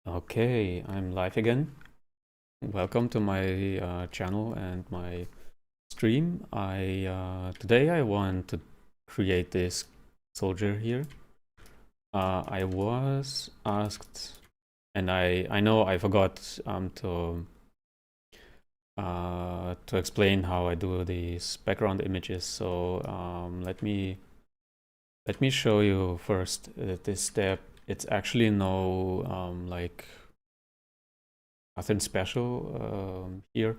Okay, I'm live again. Welcome to my channel and my stream. Today I want to create this soldier here. I was asked, and I know I forgot to explain how I do these background images. So let me show you first this step. It's actually no like nothing special here.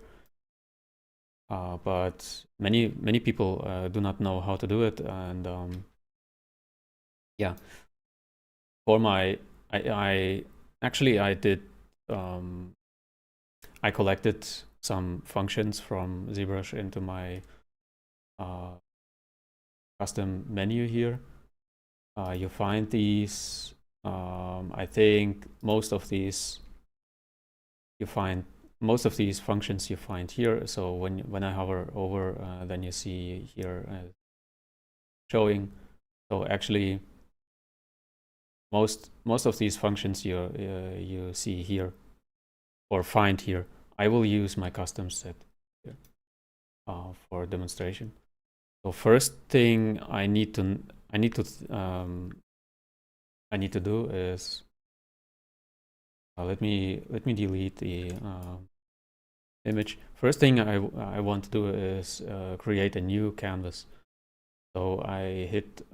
But many people do not know how to do it, and yeah, for my I actually I did I collected some functions from ZBrush into my uh, custom menu here. You find these. I think most of these you find most of these functions you find here. So when I hover over, then you see here showing. So actually, most of these functions you see here or find here, I will use my custom set here for demonstration. So first thing I need to do is let me delete the image. First thing I want to do is create a new canvas. So I hit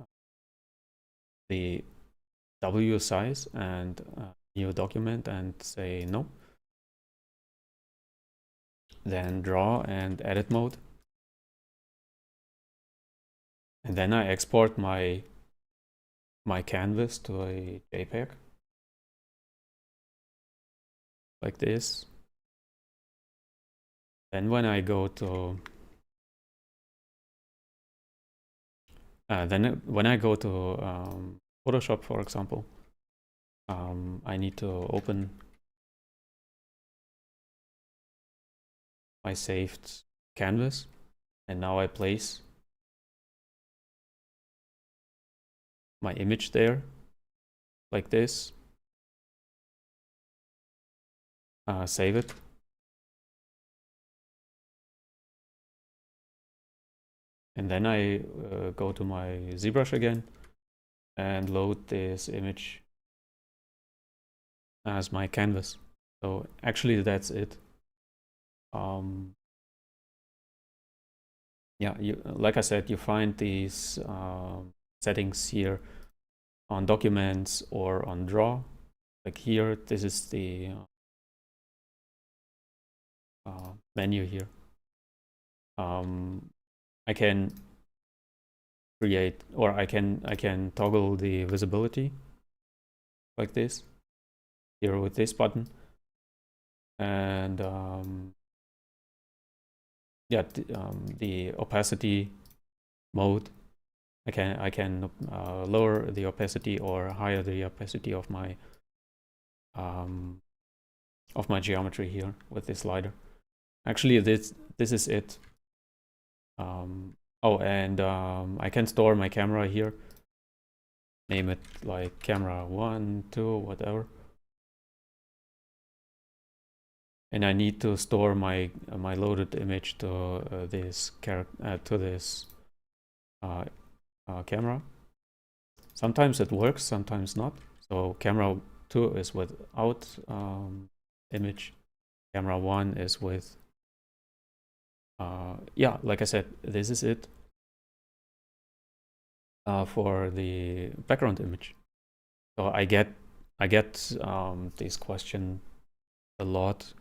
the W size and new document and say no. Then draw and edit mode. And then I export my canvas to a JPEG like this. Then when I go to Photoshop, for example, I need to open my saved canvas, and now I place my image there like this. Save it. And then I go to my ZBrush again and load this image as my canvas. So actually that's it. Yeah, like I said, you find these settings here on documents or on draw. Like here, this is the menu here. I can create, or I can toggle the visibility like this here with this button, and yeah, the opacity mode. I can lower the opacity or higher the opacity of my geometry here with this slider. Actually, this is it. Oh, and I can store my camera here. Name it like camera 1, 2, whatever. And I need to store my loaded image to this camera. Sometimes it works, sometimes not. So camera 2 is without image. Camera 1 is with. Yeah, like I said, this is it for the background image. So I get this question a lot.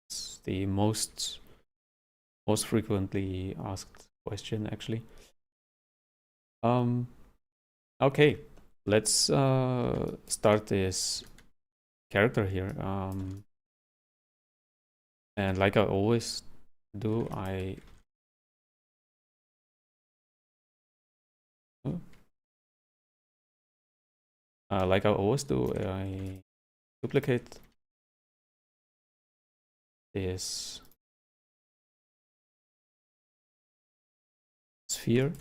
It's the most frequently asked question, actually. Okay, let's start this character here. And like I always do, I duplicate this sphere.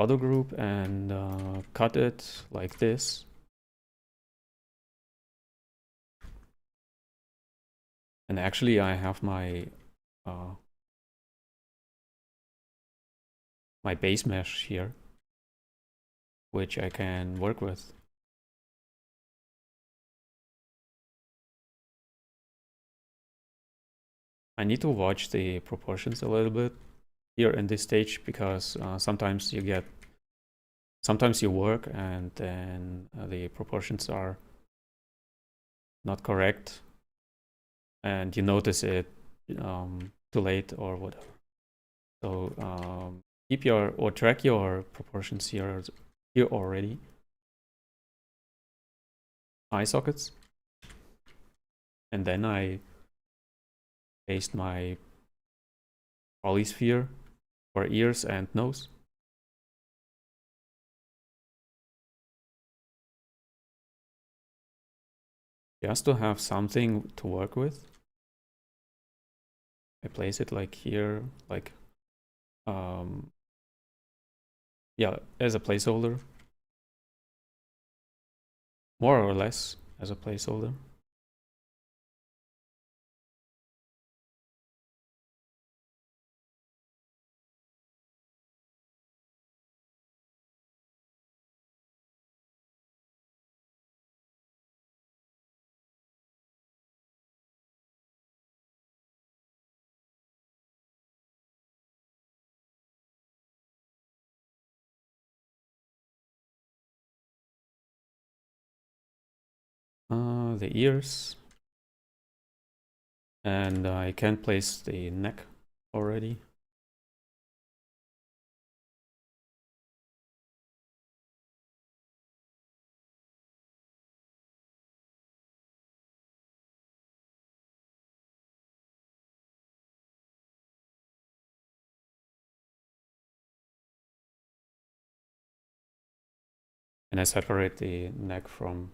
auto group and cut it like this. And actually I have my my base mesh here, which I can work with. I need to watch the proportions a little bit here in this stage, because sometimes you work and then the proportions are not correct, and you notice it too late or whatever. So keep your or track your proportions here already. Eye sockets, and then I paste my polysphere for ears and nose. Just to have something to work with. I place it like here, like yeah, as a placeholder, more or less as a placeholder. The ears, and I can place the neck already. And I separate the neck from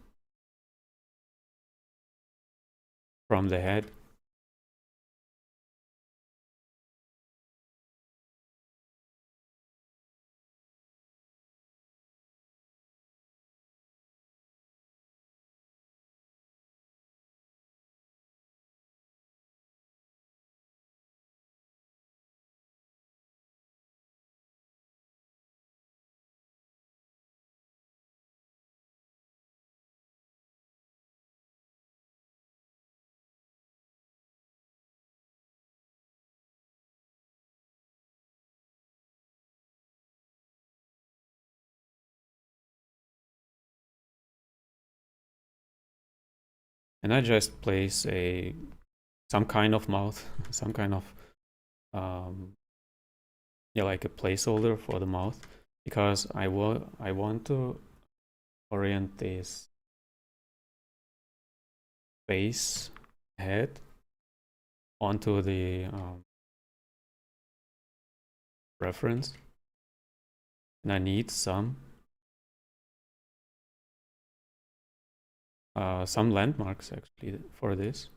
the head. And I just place some kind of mouth, some kind of yeah, like a placeholder for the mouth, because I want to orient this base head onto the reference, and I need some landmarks actually for this.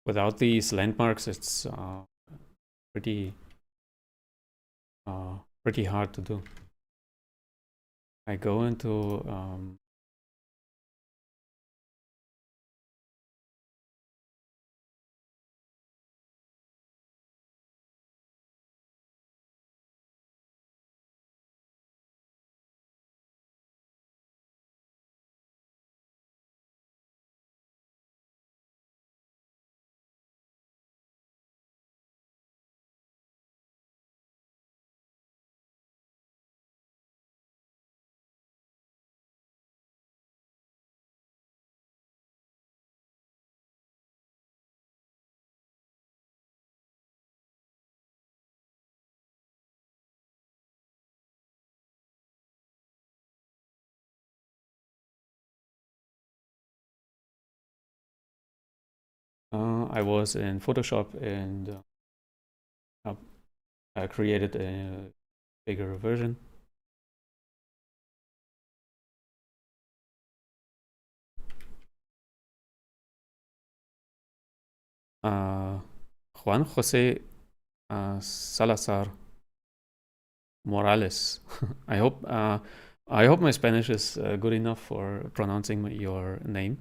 Without these landmarks, it's pretty hard to do. I go into I was in Photoshop and I created a bigger version. Juan Jose Salazar Morales. I hope my Spanish is good enough for pronouncing your name.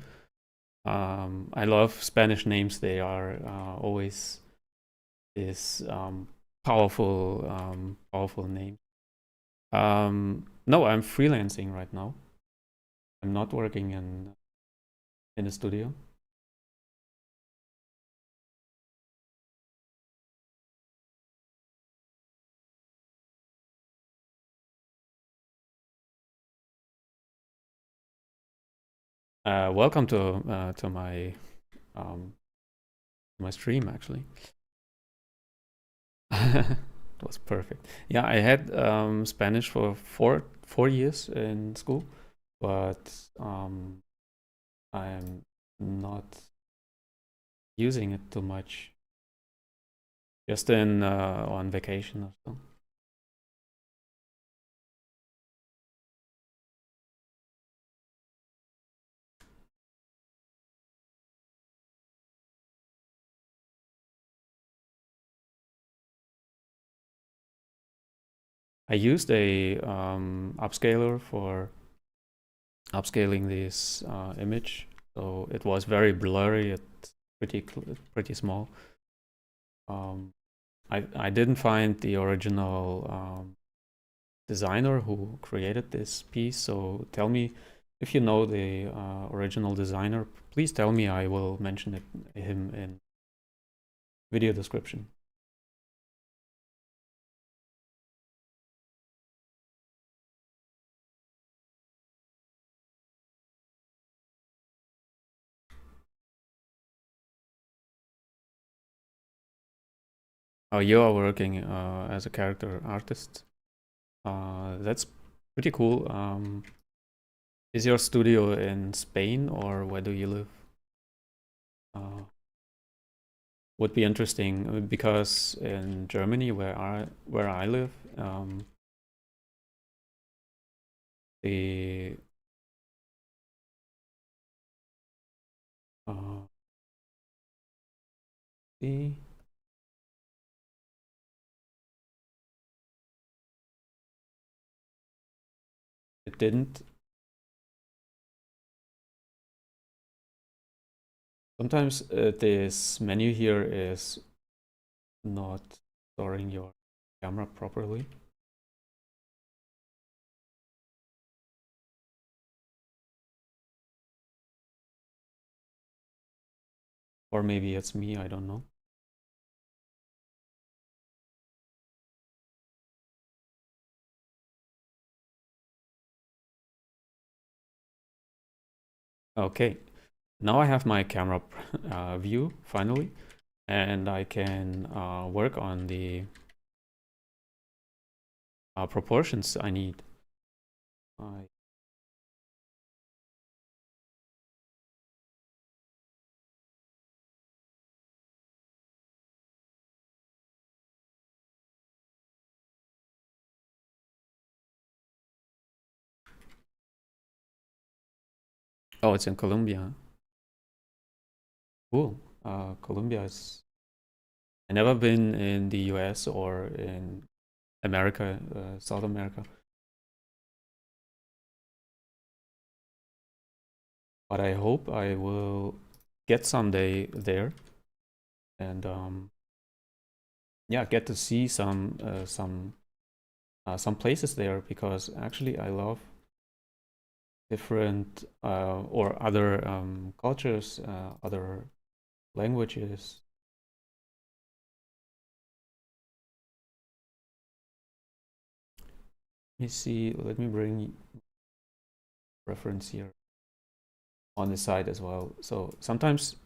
I love Spanish names. They are always this powerful name. No, I'm freelancing right now. I'm not working in a studio. Welcome to my stream, actually. It was perfect. Yeah, I had Spanish for four years in school, but I'm not using it too much. Just in on vacation or so. I used a upscaler for upscaling this image, so it was very blurry. It's pretty small. I didn't find the original designer who created this piece, so tell me if you know the original designer. Please tell me. I will mention him in video description. Oh, you are working as a character artist. That's pretty cool. Is your studio in Spain or where do you live? Would be interesting because in Germany, where I live, the the it didn't. Sometimes this menu here is not storing your camera properly. Or maybe it's me, I don't know. Okay, now I have my camera view finally, and I can work on the proportions I need. Oh, it's in Colombia. Cool. Colombia is. I never been in the US or in America, South America. But I hope I will get someday there and yeah, get to see some places there because actually I love different or other cultures, other languages. Let me see. Let me bring reference here on the side as well. So sometimes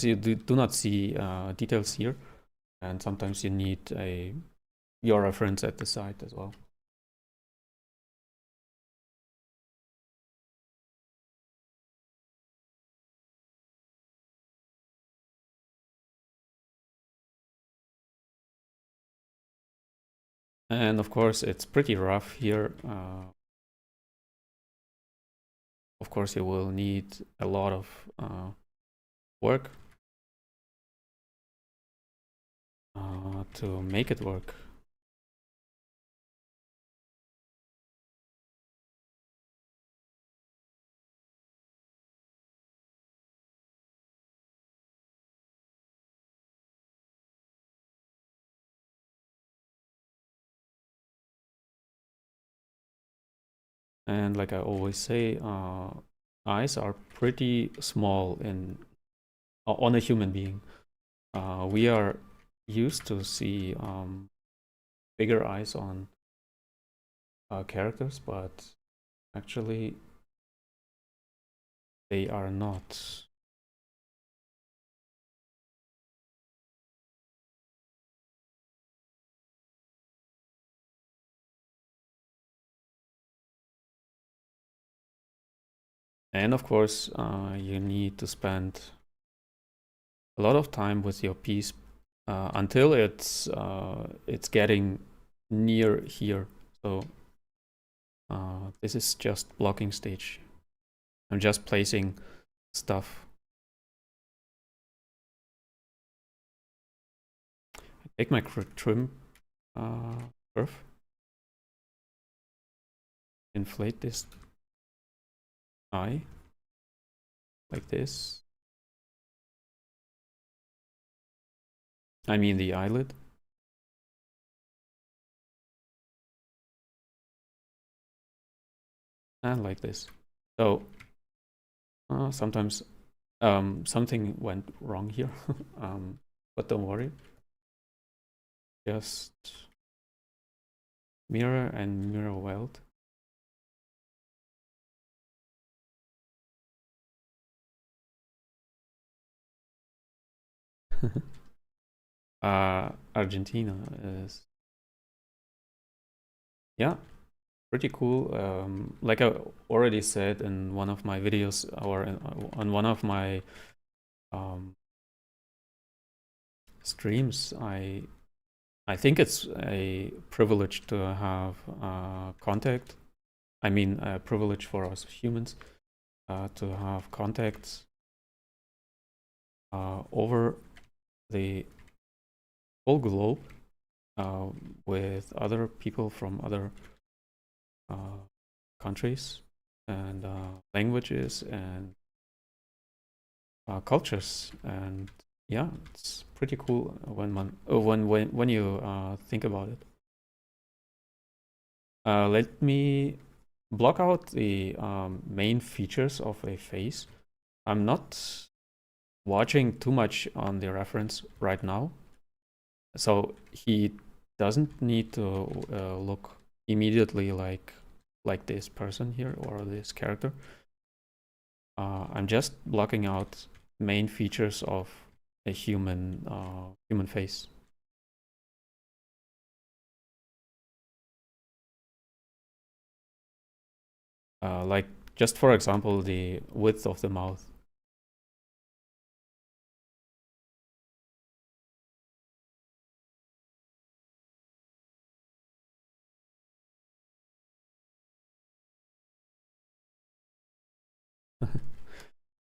you do not see details here, and sometimes you need your reference at the side as well. And of course, it's pretty rough here. Of course, you will need a lot of work to make it work. And like I always say, eyes are pretty small on a human being. We are used to see bigger eyes on characters, but actually they are not. And of course, you need to spend a lot of time with your piece until it's getting near here. So this is just blocking stage. I'm just placing stuff. I take my trim curve, inflate this eye like this. I mean the eyelid. And like this. So sometimes something went wrong here, but don't worry. Just mirror and mirror weld. Argentina is, yeah, pretty cool. Like I already said in one of my videos, or on one of my streams, I think it's a privilege to have contact. I mean, a privilege for us humans to have contacts over the whole globe with other people from other countries and languages and cultures. And yeah, it's pretty cool when you think about it. Let me block out the main features of a face. I'm not watching too much on the reference right now, so he doesn't need to look immediately like this person here or this character. I'm just blocking out main features of a human face. Like just for example, the width of the mouth.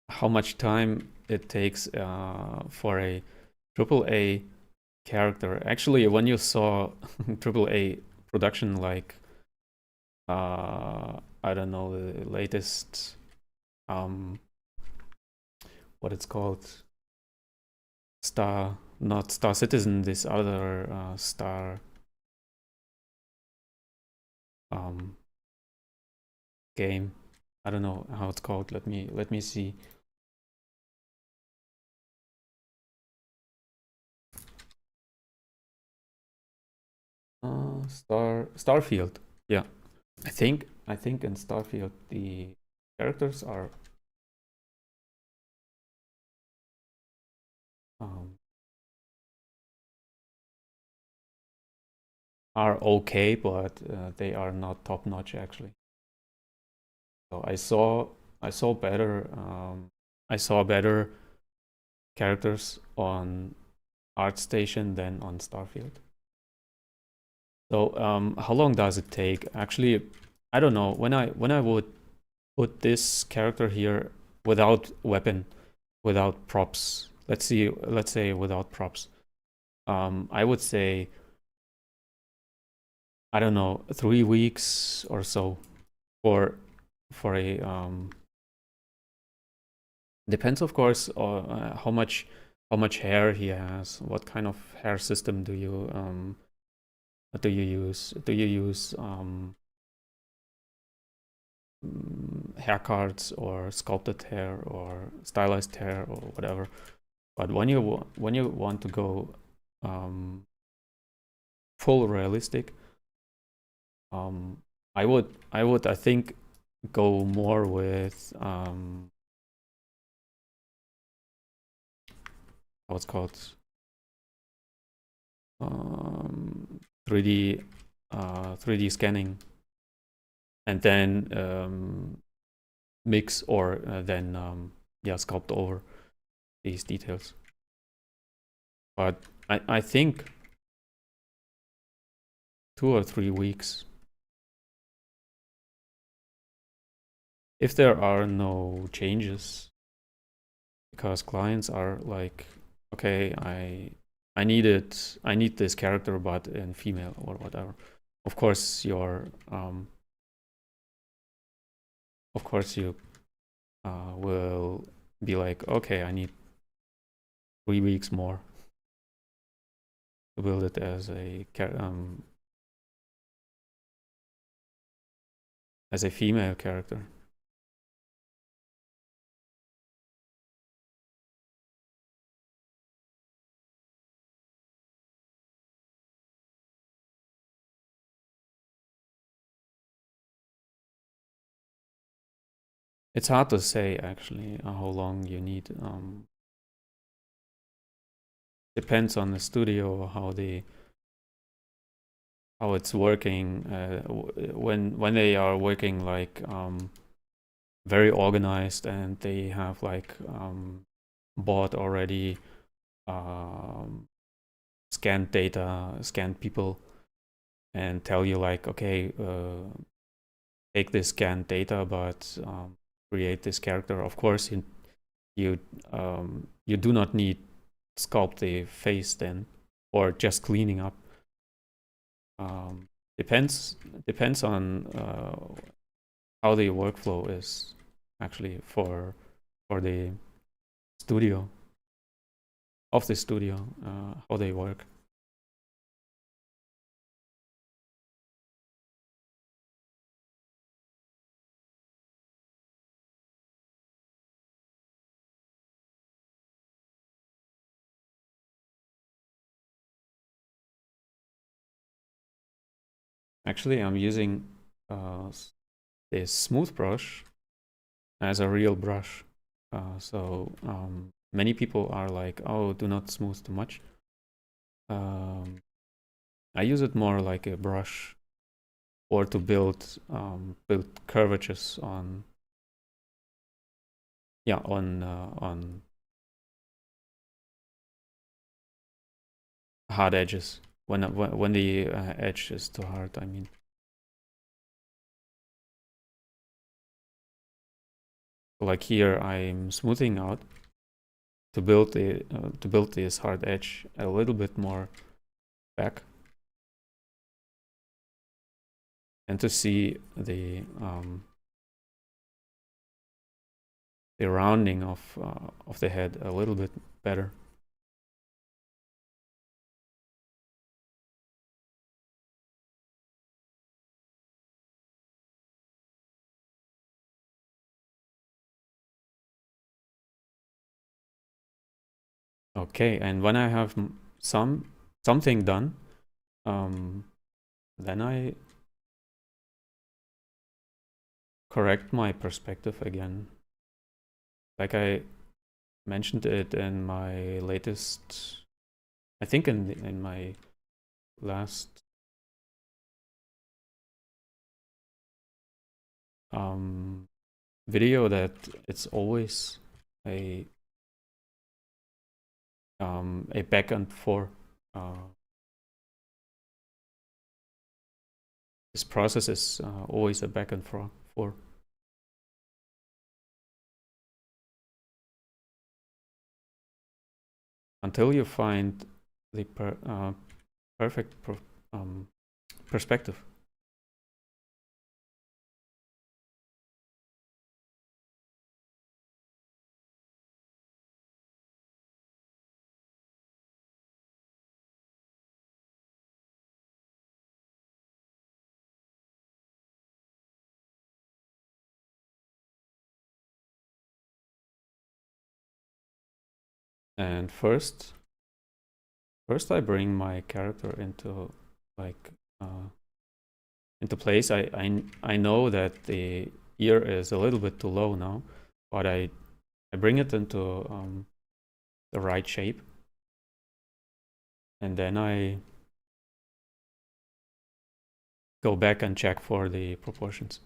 How much time it takes for a AAA character. Actually, when you saw AAA production, like I don't know, the latest what it's called, not Star Citizen, this other Star game. I don't know how it's called. Let me see. Starfield. Yeah, I think in Starfield the characters are okay, but they are not top notch actually. So I saw better characters on ArtStation than on Starfield. So how long does it take? Actually, I don't know. When I would put this character here without weapon, without props. Let's say without props. I would say, I don't know, 3 weeks or so for a depends, of course, on how much hair he has. What kind of hair system do you use? Do you use hair cards or sculpted hair or stylized hair or whatever? But when you want to go full realistic, I would I think go more with what's called 3D 3D scanning, and then mix or then sculpt over these details. But I think 2 or 3 weeks, if there are no changes, because clients are like, okay, I need this character, but in female or whatever. Of course, you will be like, okay, I need 3 weeks more to build it as a female character. It's hard to say actually how long you need. Depends on the studio, how it's working. When they are working like very organized and they have like bought already scanned data, scanned people, and tell you like, okay, take this scanned data, but create this character. Of course, you do not need sculpt the face then, or just cleaning up. Depends on how the workflow is actually for the studio, how they work. Actually, I'm using this smooth brush as a real brush. So many people are like, oh, do not smooth too much. I use it more like a brush, or to build curvatures on hard edges, when the edge is too hard, I mean. Like here, I'm smoothing out to build this hard edge a little bit more back, and to see the rounding of the head a little bit better. Okay, and when I have something done, then I correct my perspective again. Like I mentioned it in my latest, I think in my last video, that it's always a back and forth this process is always a back and forth. Until you find the perfect perspective. And first I bring my character into like into place. I know that the ear is a little bit too low now, but I bring it into the right shape, and then I go back and check for the proportions.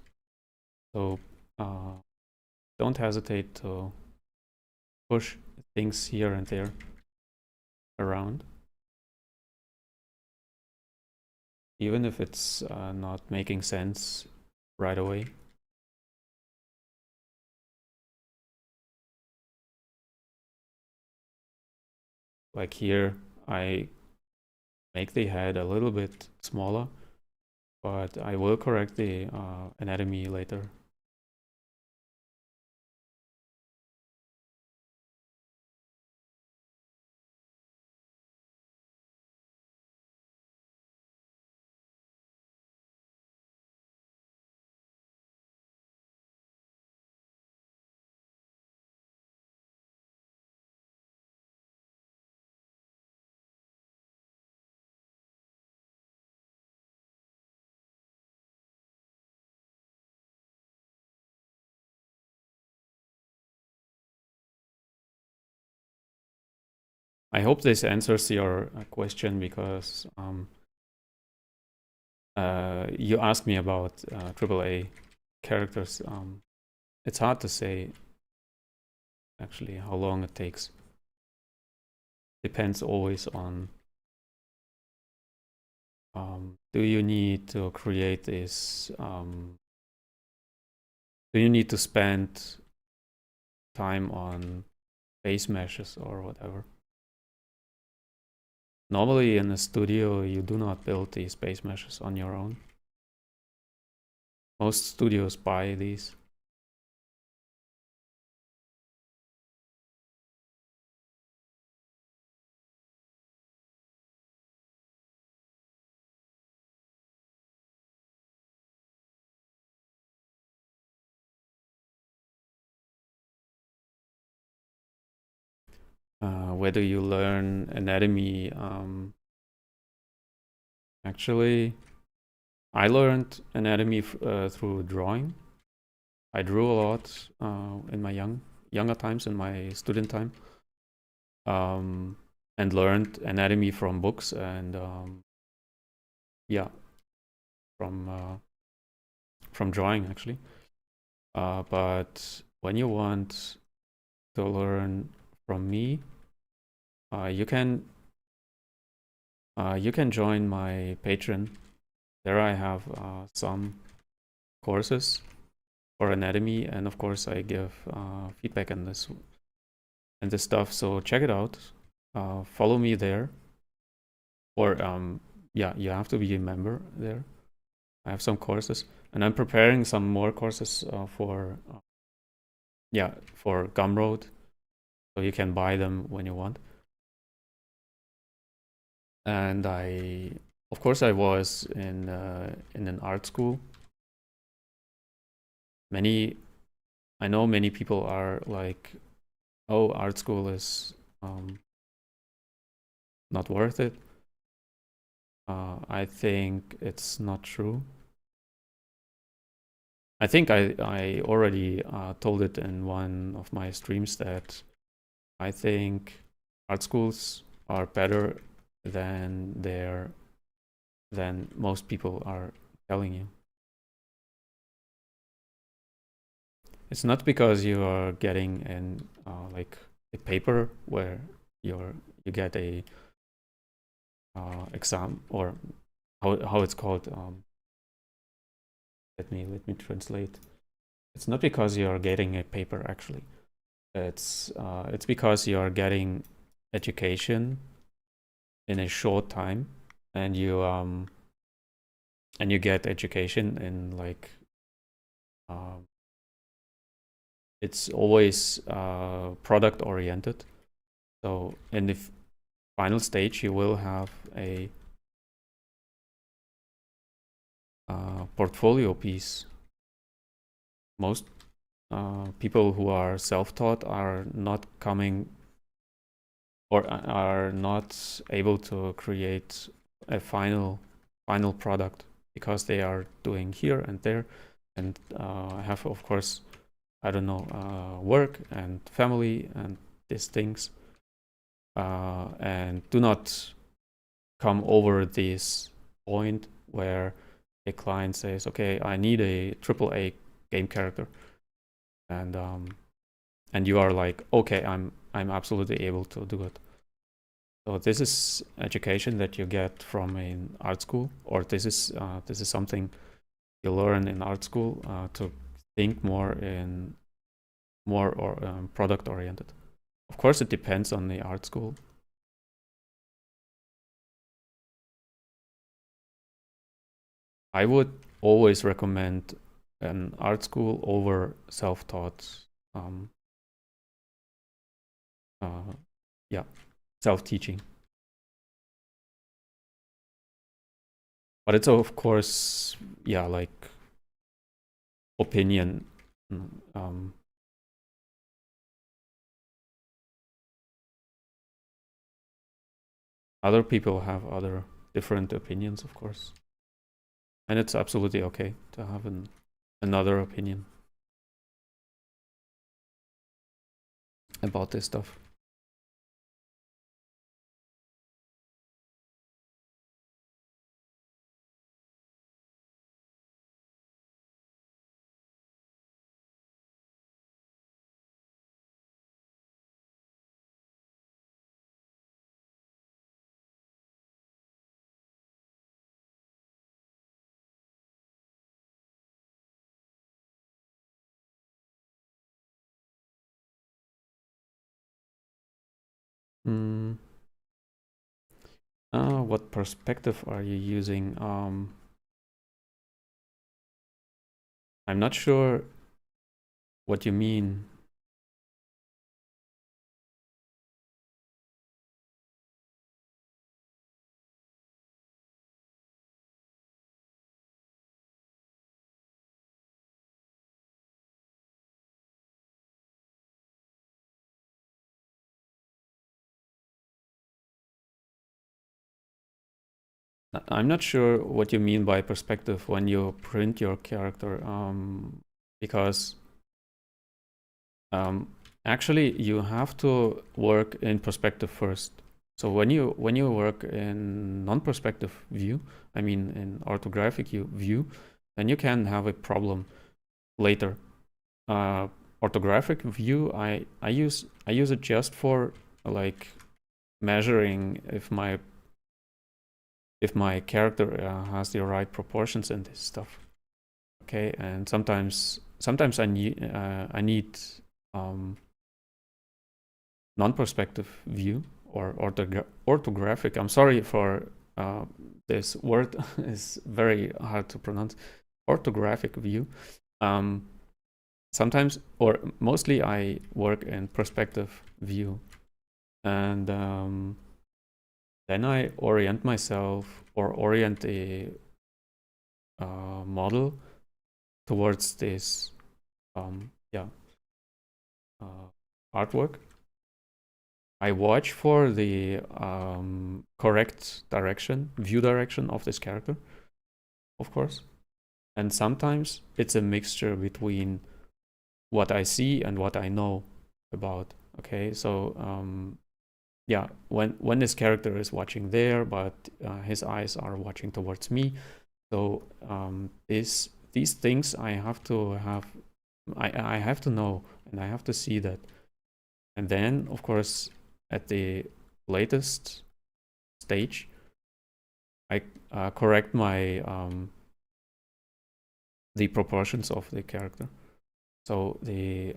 So don't hesitate to push things here and there around, even if it's not making sense right away. Like here, I make the head a little bit smaller, but I will correct the anatomy later. I hope this answers your question, because you asked me about AAA characters. It's hard to say actually how long it takes. Depends always on do you need to create this, do you need to spend time on base meshes or whatever. Normally in a studio, you do not build these base meshes on your own. Most studios buy these. Where do you learn anatomy? Actually, I learned anatomy through drawing. I drew a lot in my younger times, in my student time, and learned anatomy from books and yeah, from drawing actually. But when you want to learn from me, you can join my Patreon. There I have some courses for anatomy, and of course I give feedback on this stuff. So check it out. Follow me there, or yeah, you have to be a member there. I have some courses, and I'm preparing some more courses for Gumroad, so you can buy them when you want. And of course, I was in an art school. I know many people are like, oh, art school is not worth it. I think it's not true. I think I already told it in one of my streams that I think art schools are better than most people are telling you. It's not because you are getting in like a paper where you get a exam, or how it's called, let me translate. It's not because you're getting a paper actually. It's because you're getting education in a short time, and you get education in like it's always product oriented. So in the final stage, you will have a portfolio piece. Most people who are self-taught are not coming or are not able to create a final product because they are doing here and there, and have, of course, I don't know, work and family and these things, and do not come over this point where a client says, okay, I need a AAA game character, and you are like, okay, I'm absolutely able to do it. So this is education that you get from an art school, or this is something you learn in art school to think more product oriented. Of course, it depends on the art school. I would always recommend an art school over self-taught, self-teaching. But it's, of course, like opinion. Other people have other different opinions, of course. And it's absolutely okay to have another opinion about this stuff. What perspective are you using? I'm not sure what you mean. I'm not sure what you mean by perspective when you print your character, because actually you have to work in perspective first. So when you work in non-perspective view, I mean in orthographic view, then you can have a problem later. Orthographic view, I use it just for like measuring if my character has the right proportions and this stuff. Okay, and sometimes I need non-perspective view or orthographic. I'm sorry for this word is very hard to pronounce. Orthographic view. Sometimes, or mostly, I work in perspective view, and then I orient myself or orient a model towards this artwork. I watch for the correct view direction of this character, of course. And sometimes it's a mixture between what I see and what I know about. Okay, so when this character is watching there, but his eyes are watching towards me. So these things I have to have, I have to know, and I have to see that. And then, of course, at the latest stage, I correct my the proportions of the character. So the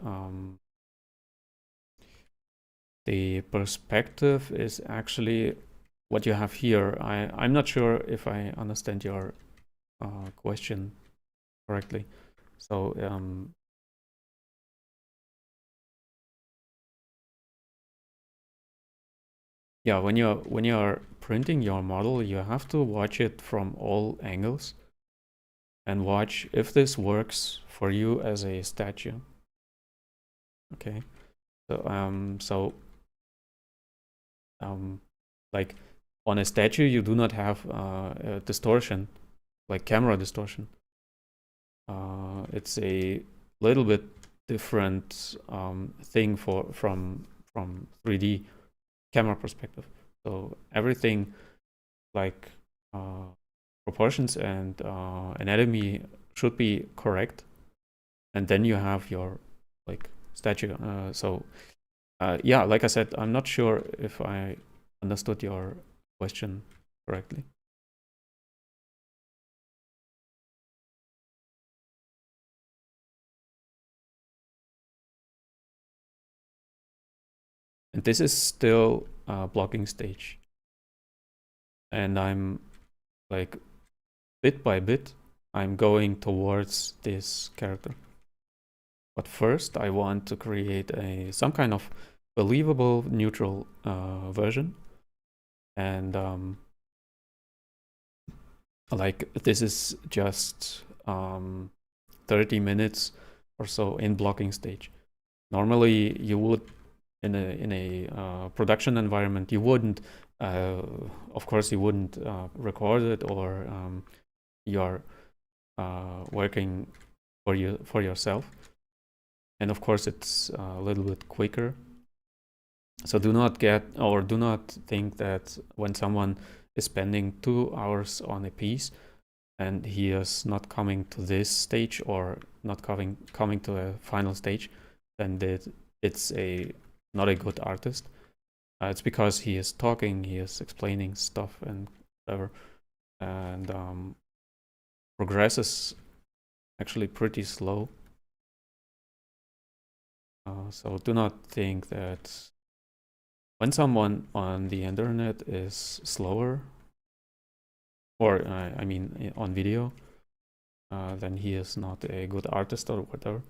perspective is actually what you have here. I'm not sure if I understand your question correctly. So yeah, when you're printing your model, you have to watch it from all angles and watch if this works for you as a statue. Okay, so like on a statue, you do not have distortion, like camera distortion. It's a little bit different thing from 3D camera perspective. So everything like proportions and anatomy should be correct, and then you have your like statue. Yeah, like I said, I'm not sure if I understood your question correctly. And this is still a blocking stage. And I'm like bit by bit, I'm going towards this character. But first, I want to create some kind of believable neutral version. And like this is just 30 minutes or so in blocking stage. Normally, you would in a production environment, you wouldn't. Of course, you wouldn't record it, or you're working for yourself. And of course, it's a little bit quicker. So do not think that when someone is spending 2 hours on a piece and he is not coming to this stage or not coming to a final stage, then it's not a good artist. It's because he is talking, he is explaining stuff and whatever, and progress is actually pretty slow. So do not think that when someone on the internet is slower, or I mean on video, then he is not a good artist or whatever.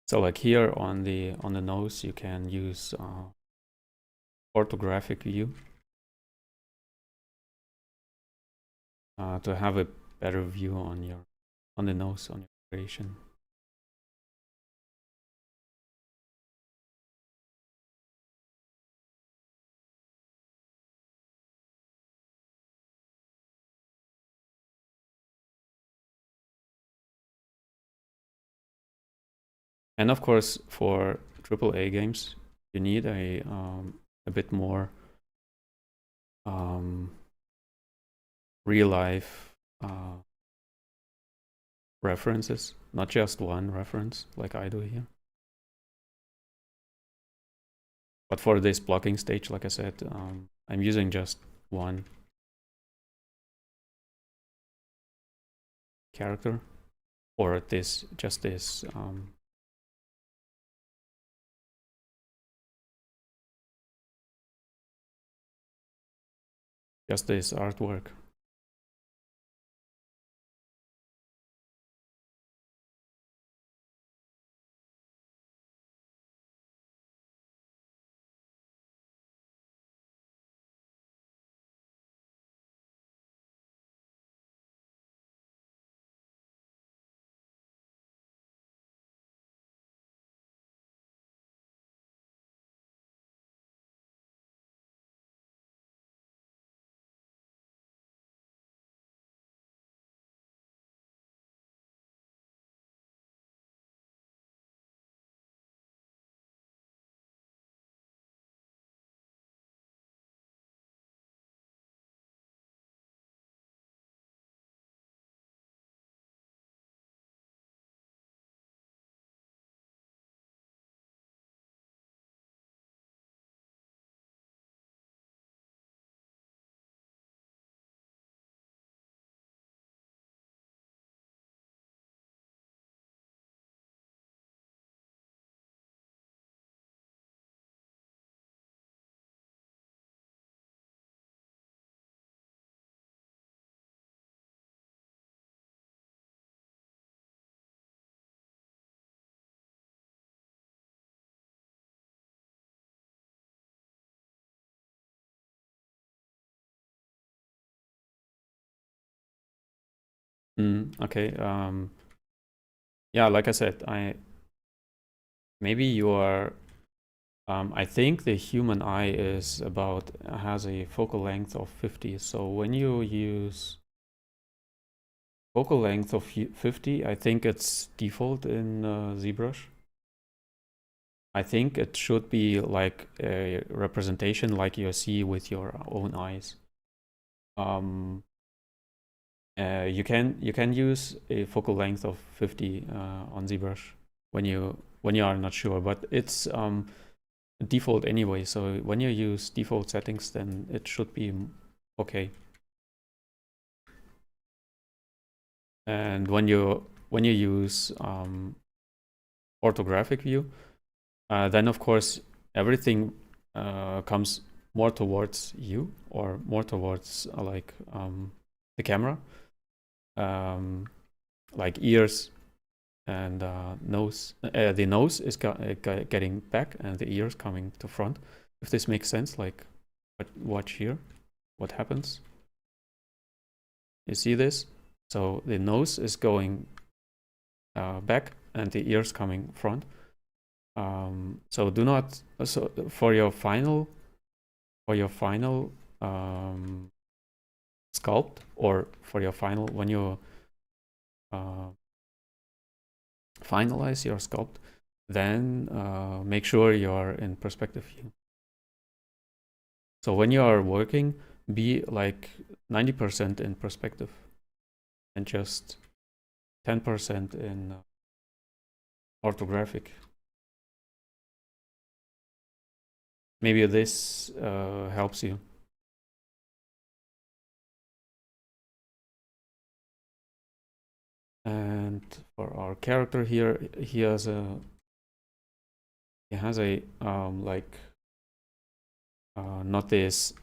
So like here on the nose, you can use orthographic view to have a better view on the nose on your creation. And of course, for AAA games, you need a bit more real life references, not just one reference like I do here. But for this blocking stage, like I said, I'm using just one character, or just this artwork. Okay. Yeah, like I said, maybe you are. I think the human eye has a focal length of 50. So when you use focal length of 50, I think it's default in ZBrush. I think it should be like a representation like you see with your own eyes. You can use a focal length of 50 on ZBrush when you are not sure, but it's default anyway. So when you use default settings, then it should be okay. And when you use orthographic view, then of course everything comes more towards you, or more towards like the camera, like ears and nose. The nose is getting back and the ears coming to front. If this makes sense, like watch here, what happens. You see this? So the nose is going back and the ears coming front. So do not, so for your final sculpt, or for your final, when you finalize your sculpt, then make sure you're in perspective view. So when you are working, be like 90% in perspective and just 10% in orthographic. Maybe this helps you. And for our character here, he has a like not this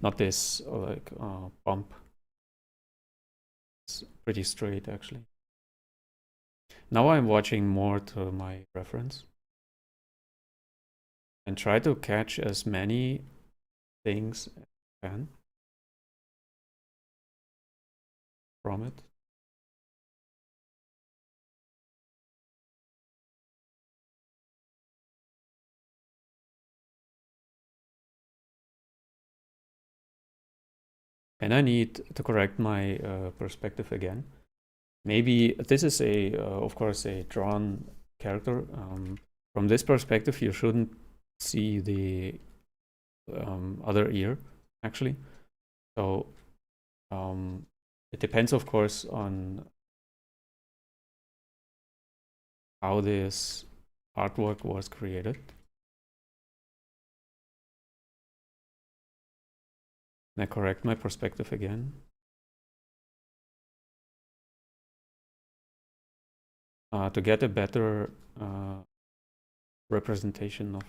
like bump. It's pretty straight actually. Now I'm watching more to my reference. and try to catch as many things as you can from it. And I need to correct my perspective again. Maybe this is a, of course, a drawn character. From this perspective, you shouldn't see the other ear, actually. So it depends, of course, on how this artwork was created. And I correct my perspective again. To get a better representation of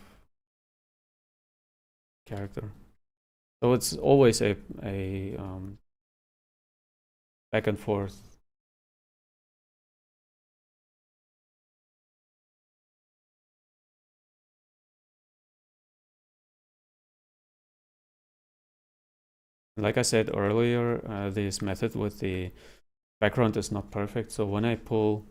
character. So it's always a back and forth. Like I said earlier, this method with the background is not perfect. So when I pull,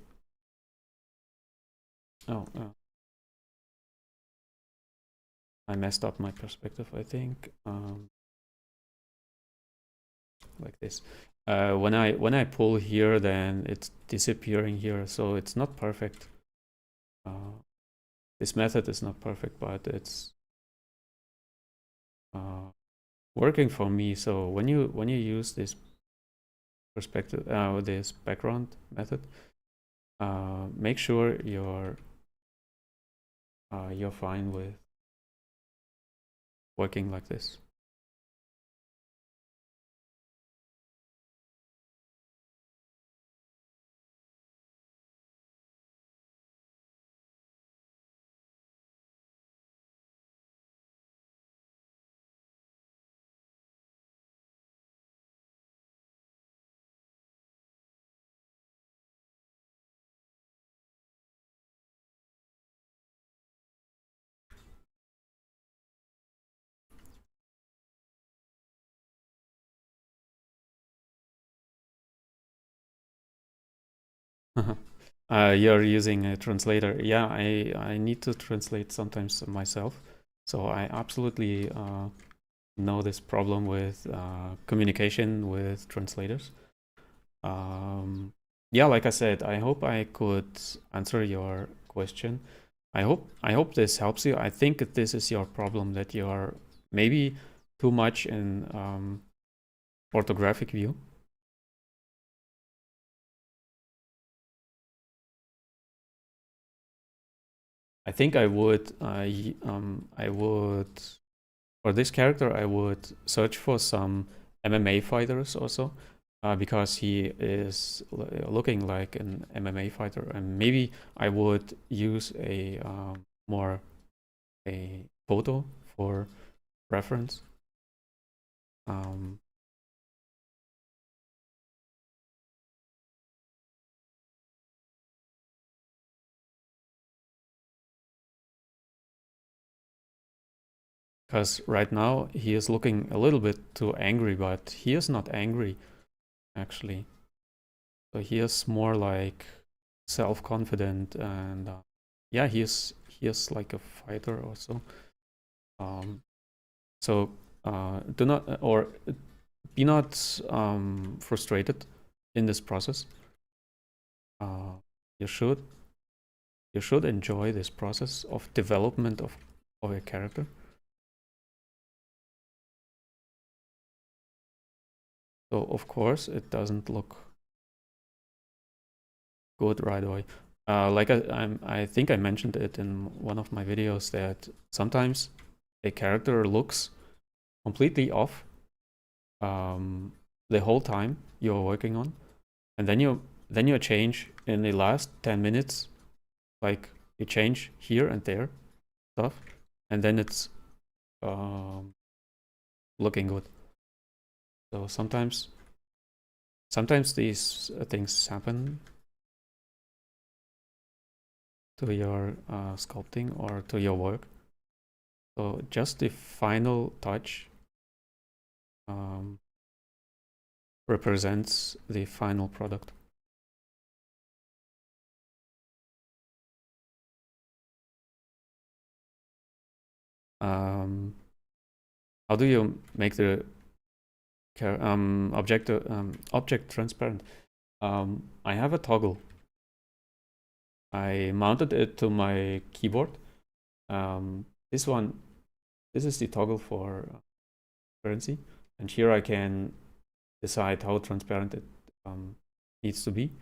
I messed up my perspective, I think. Like this. When I pull here, then it's disappearing here, so it's not perfect. This method is not perfect, but it's working for me. So when you use this perspective, this background method, make sure you're fine with working like this. You're using a translator. Yeah, I need to translate sometimes myself. So I absolutely know this problem with communication with translators. Yeah, like I said, I hope I could answer your question. I hope this helps you. I think this is your problem, that you are maybe too much in orthographic view. I think I would for this character I would search for some MMA fighters also, because he is looking like an MMA fighter, and maybe I would use a more a photo for reference. Because right now he is looking a little bit too angry, but he is not angry, actually. So he is more like self-confident, and yeah, he is like a fighter also. So do not or be not frustrated in this process. You should enjoy this process of development of a character. So of course it doesn't look good right away. Like I think I mentioned it in one of my videos, that sometimes a character looks completely off the whole time you're working on, and then you change in the last 10 minutes, like you change here and there stuff, and then it's looking good. So sometimes these things happen to your sculpting or to your work. So just the final touch represents the final product. How do you make the object transparent? I have a toggle. I mounted it to my keyboard. This is the toggle for transparency, and here I can decide how transparent it needs to be.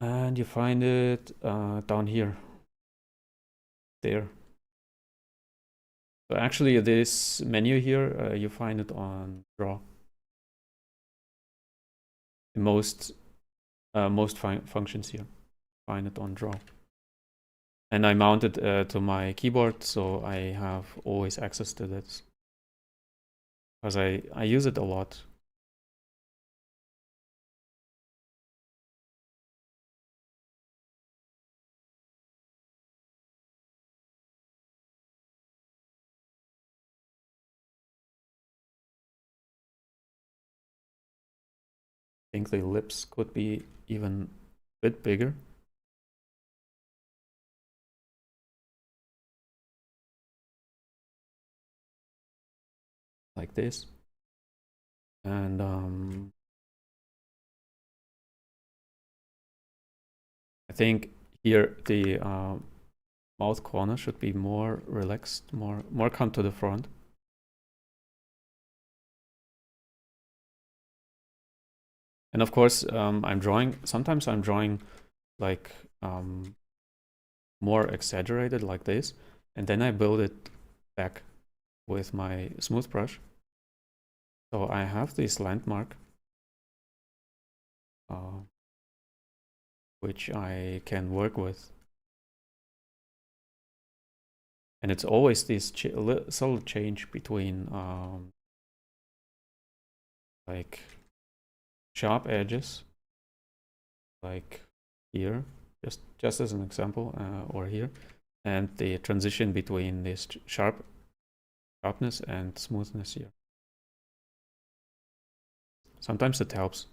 And you find it down here, there. So actually, this menu here, you find it on Draw. The most functions here, find it on Draw. And I mounted to my keyboard, so I have always access to this, because I use it a lot. I think the lips could be even a bit bigger. Like this. And I think here the mouth corner should be more relaxed, more come to the front. And of course, sometimes I'm drawing like more exaggerated like this, and then I build it back with my smooth brush. So I have this landmark, which I can work with. And it's always this subtle change between like sharp edges, like here, just as an example, or here, and the transition between this sharpness and smoothness here. Sometimes it helps.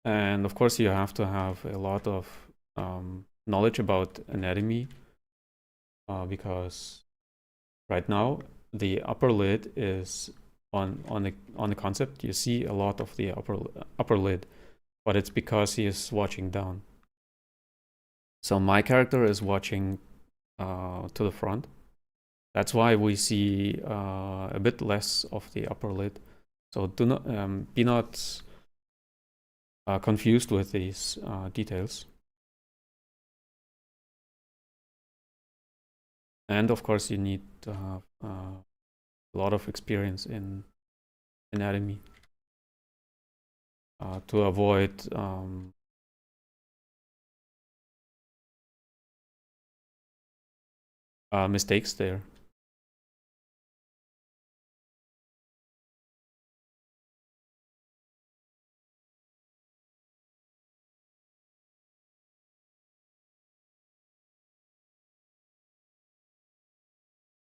And of course, you have to have a lot of knowledge about anatomy, because right now the upper lid is on the concept. You see a lot of the upper lid, but it's because he is watching down. So my character is watching to the front. That's why we see a bit less of the upper lid. So do not be not confused with these details. And of course, you need to have a lot of experience in anatomy to avoid mistakes there.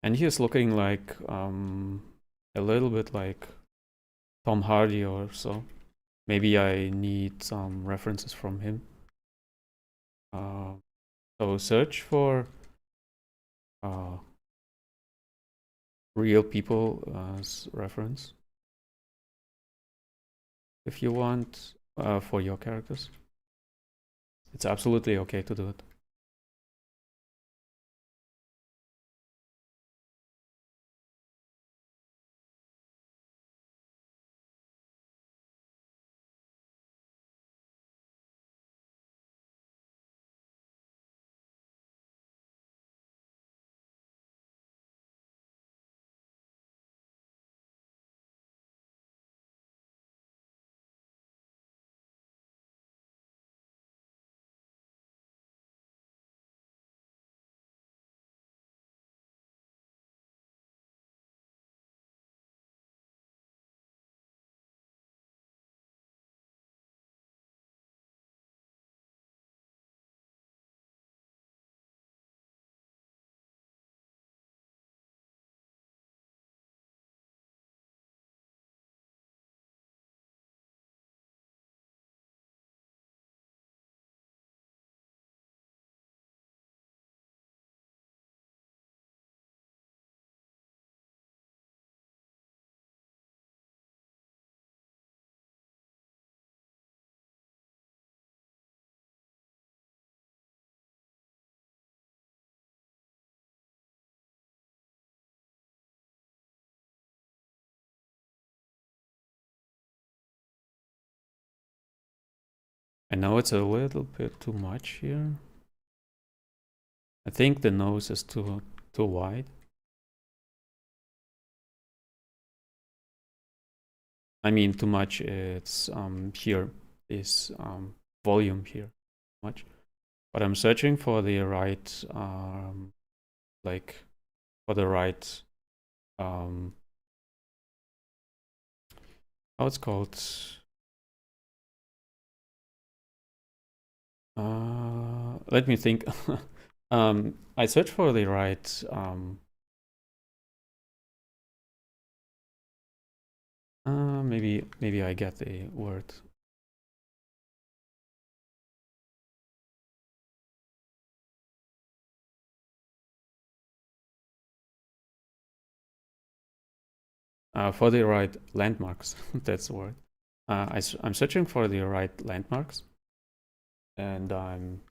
And he is looking like a little bit like Tom Hardy or so. Maybe I need some references from him. So search for real people as reference if you want for your characters. It's absolutely okay to do it. I know it's a little bit too much here. I think the nose is too wide. I mean, too much. It's here is volume here, much. But I'm searching for the right, like, for the right, how it's called. Let me think. I search for the right. Maybe I get the word. For the right landmarks. That's the word. I'm searching for the right landmarks, and I'm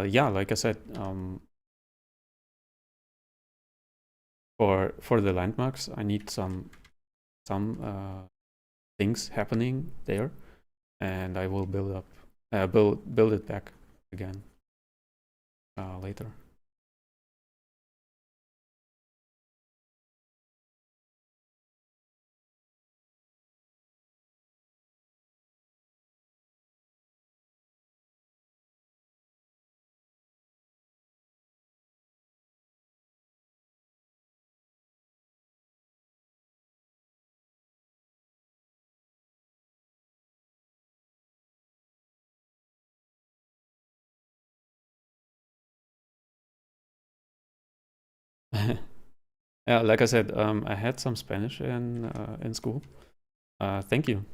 yeah, like I said, for the landmarks, I need some things happening there, and I will build it back again later. Yeah, like I said, I had some Spanish in school. Thank you.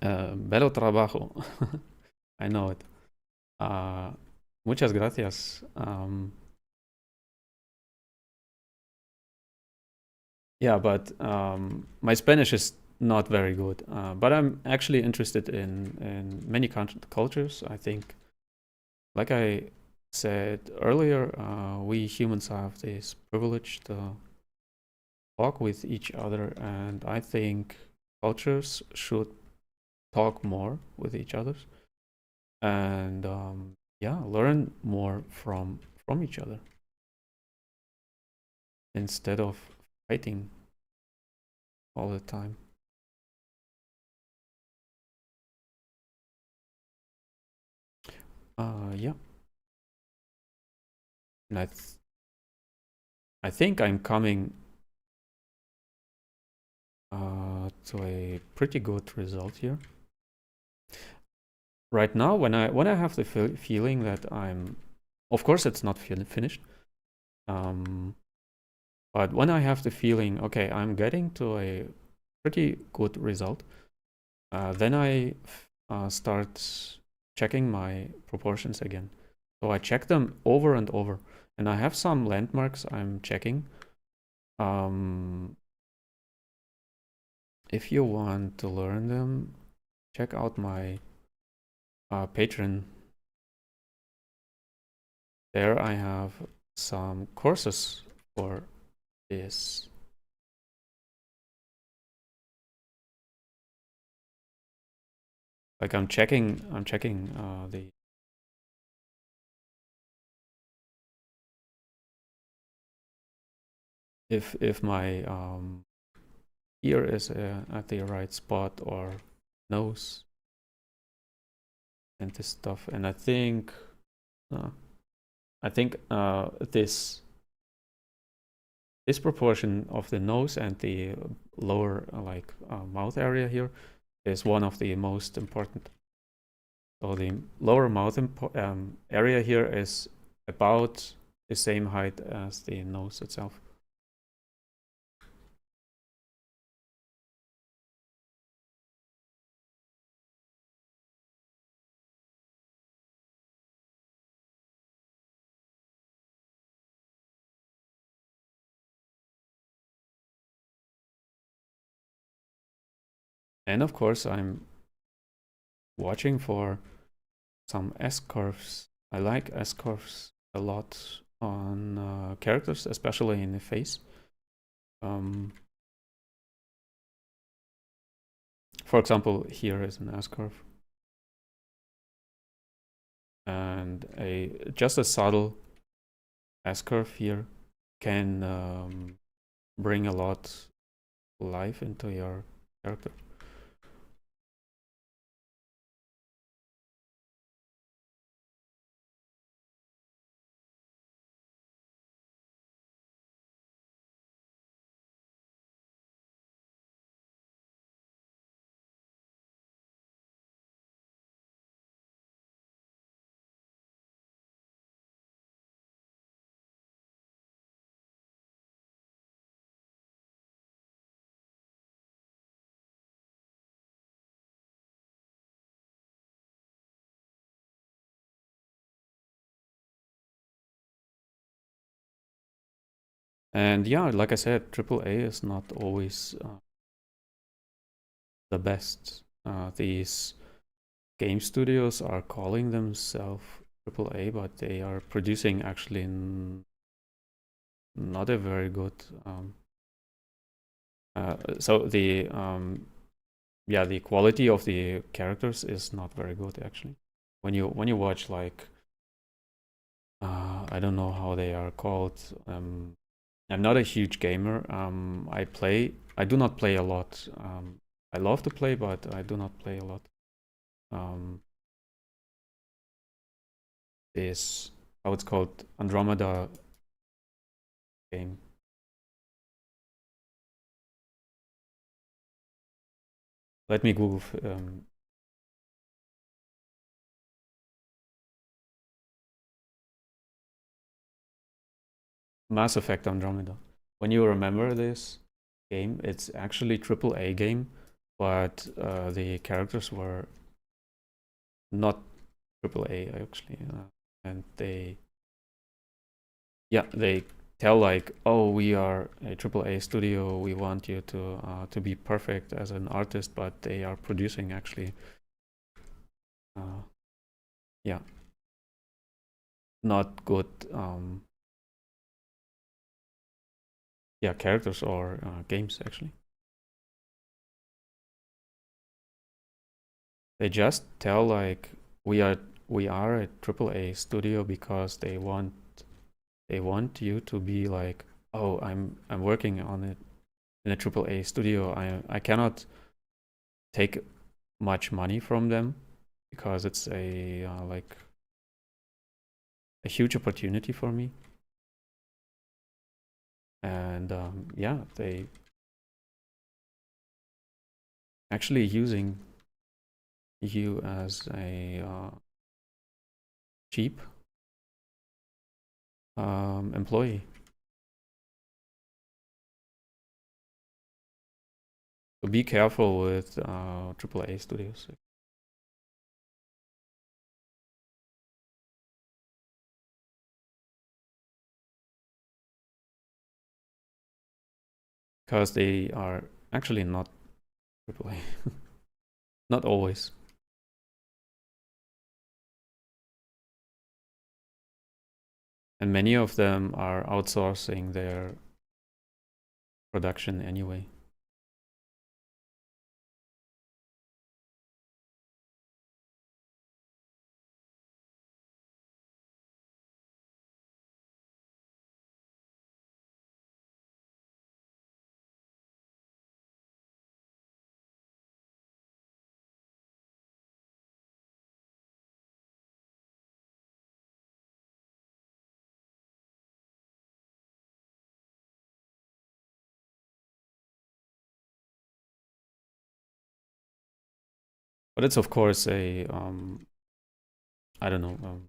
Bello trabajo. I know it. Muchas gracias. Yeah, but my Spanish is not very good. But I'm actually interested in many cultures. I think, like I said earlier, we humans have this privilege to talk with each other, and I think cultures should talk more with each other and yeah, learn more from each other instead of fighting all the time. Yeah, and I think I'm coming to a pretty good result here. Right now, when I have the feeling that I'm, of course, it's not finished. But when I have the feeling, okay, I'm getting to a pretty good result, then I start checking my proportions again. So I check them over and over, and I have some landmarks I'm checking. If you want to learn them, check out my Patreon. There I have some courses for this. Like I'm checking the if my ear is at the right spot or nose and this stuff. And I think this proportion of the nose and the lower mouth area here is one of the most important. So the lower mouth area here is about the same height as the nose itself. And of course, I'm watching for some S-curves. I like S-curves a lot on characters, especially in the face. For for example, here is an S-curve. And just a subtle S-curve here can bring a lot of life into your character. And yeah, like I said, AAA is not always the best. These game studios are calling themselves AAA, but they are producing actually not a very good. So the the quality of the characters is not very good actually. When you watch like I don't know how they are called. I'm not a huge gamer. I do not play a lot. I love to play, but I do not play a lot. This how it's called, Andromeda game. Let me Google. Mass Effect Andromeda. When you remember this game, it's actually AAA game, but the characters were not AAA actually, and they tell like, oh, we are a AAA studio, we want you to be perfect as an artist, but they are producing actually not good characters or games actually. They just tell like we are a AAA studio because they want you to be like, oh, I'm working on it in a AAA studio. I cannot take much money from them because it's a like a huge opportunity for me. And they actually using you as a cheap employee. So be careful with AAA studios. Because they are actually not AAA. Not always. And many of them are outsourcing their production anyway. But it's of course a I don't know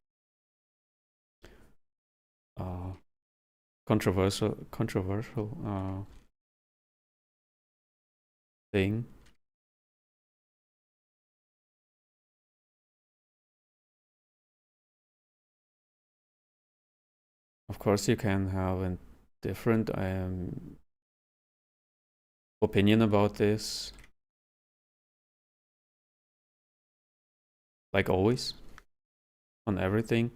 controversial thing. Of course, you can have a different opinion about this, like always, on everything.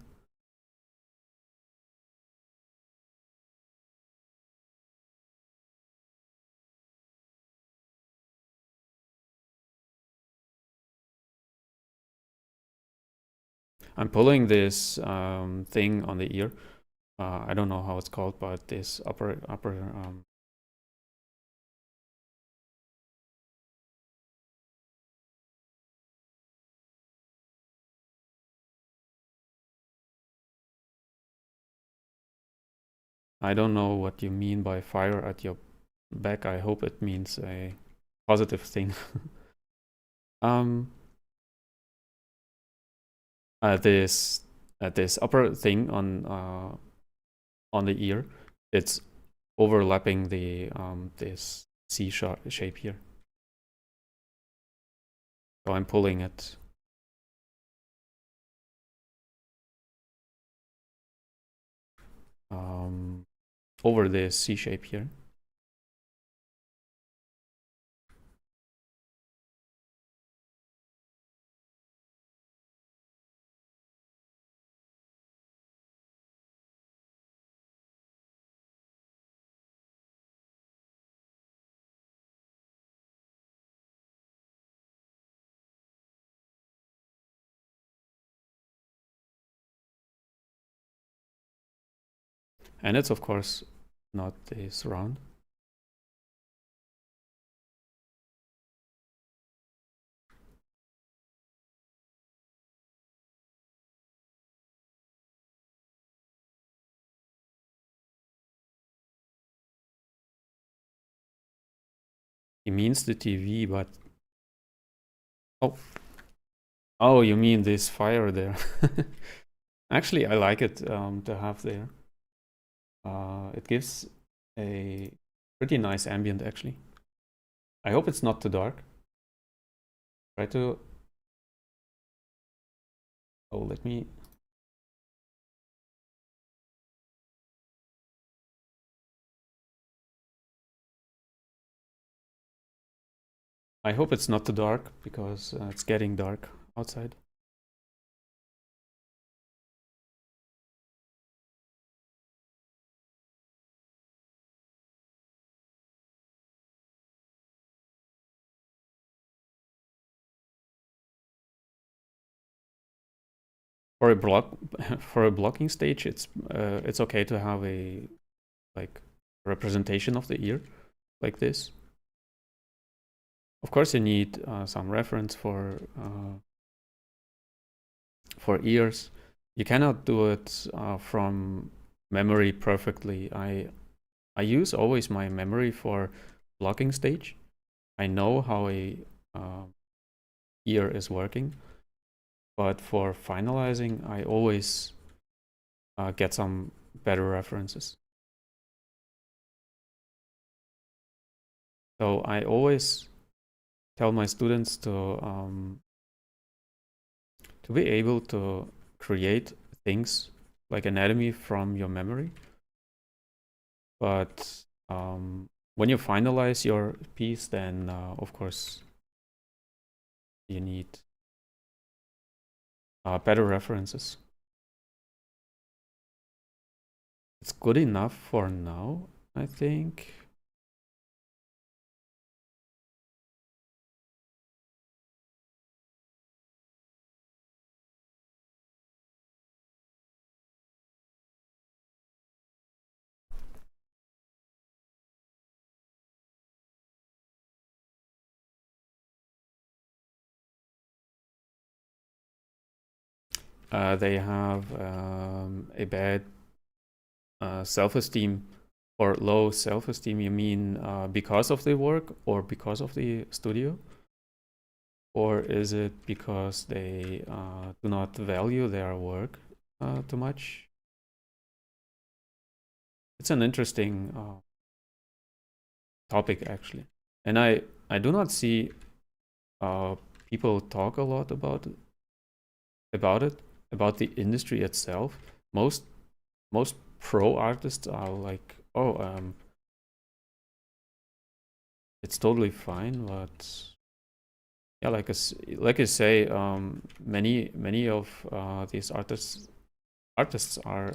I'm pulling this thing on the ear. I don't know how it's called, but this upper I don't know what you mean by fire at your back. I hope it means a positive thing. This this upper thing on the ear, it's overlapping the this C shape here. So I'm pulling it. Over the C shape here. And it's of course not this round. He means the TV, but oh, you mean this fire there? Actually, I like it to have there. It gives a pretty nice ambient, actually. I hope it's not too dark. Try to... Oh, let me... I hope it's not too dark, because it's getting dark outside. For a for a blocking stage, it's okay to have a like representation of the ear like this. Of course, you need some reference for ears. You cannot do it from memory perfectly. I use always my memory for blocking stage. I know how a ear is working, but for finalizing, I always get some better references. So I always tell my students to be able to create things like anatomy from your memory. But when you finalize your piece, then of course you need better references. It's good enough for now, I think. They have a bad self-esteem or low self-esteem. You mean because of the work or because of the studio? Or is it because they do not value their work too much? It's an interesting topic, actually. And I do not see people talk a lot about the industry itself. Most pro artists are like, oh, it's totally fine, but yeah, like I say, many of these artists are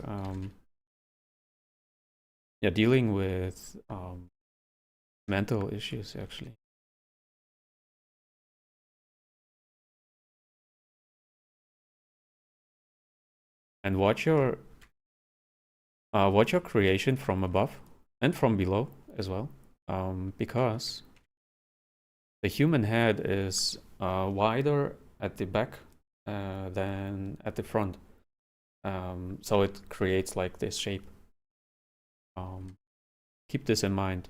yeah, dealing with mental issues, actually. and watch your creation from above and from below as well, because the human head is wider at the back than at the front, so it creates like this shape. Keep this in mind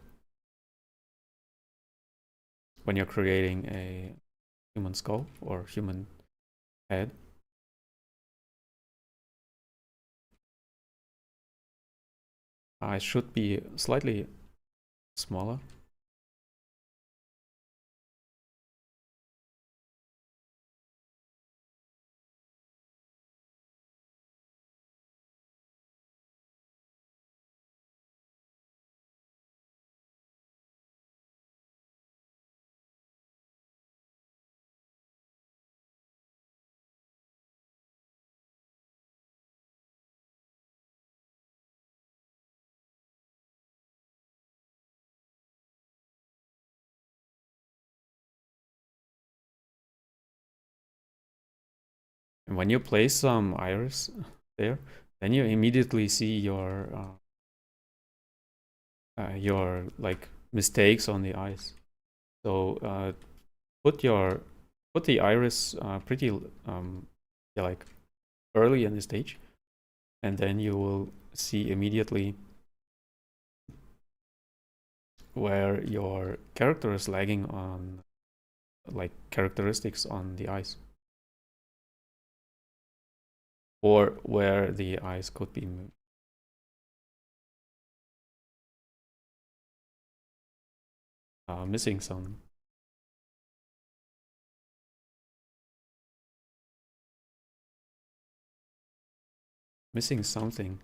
when you're creating a human skull or human head. It should be slightly smaller. And when you place some iris there, then you immediately see your like mistakes on the eyes. So put the iris pretty like early in the stage, and then you will see immediately where your character is lagging on like characteristics on the eyes, or where the eyes could be missing some. Missing something.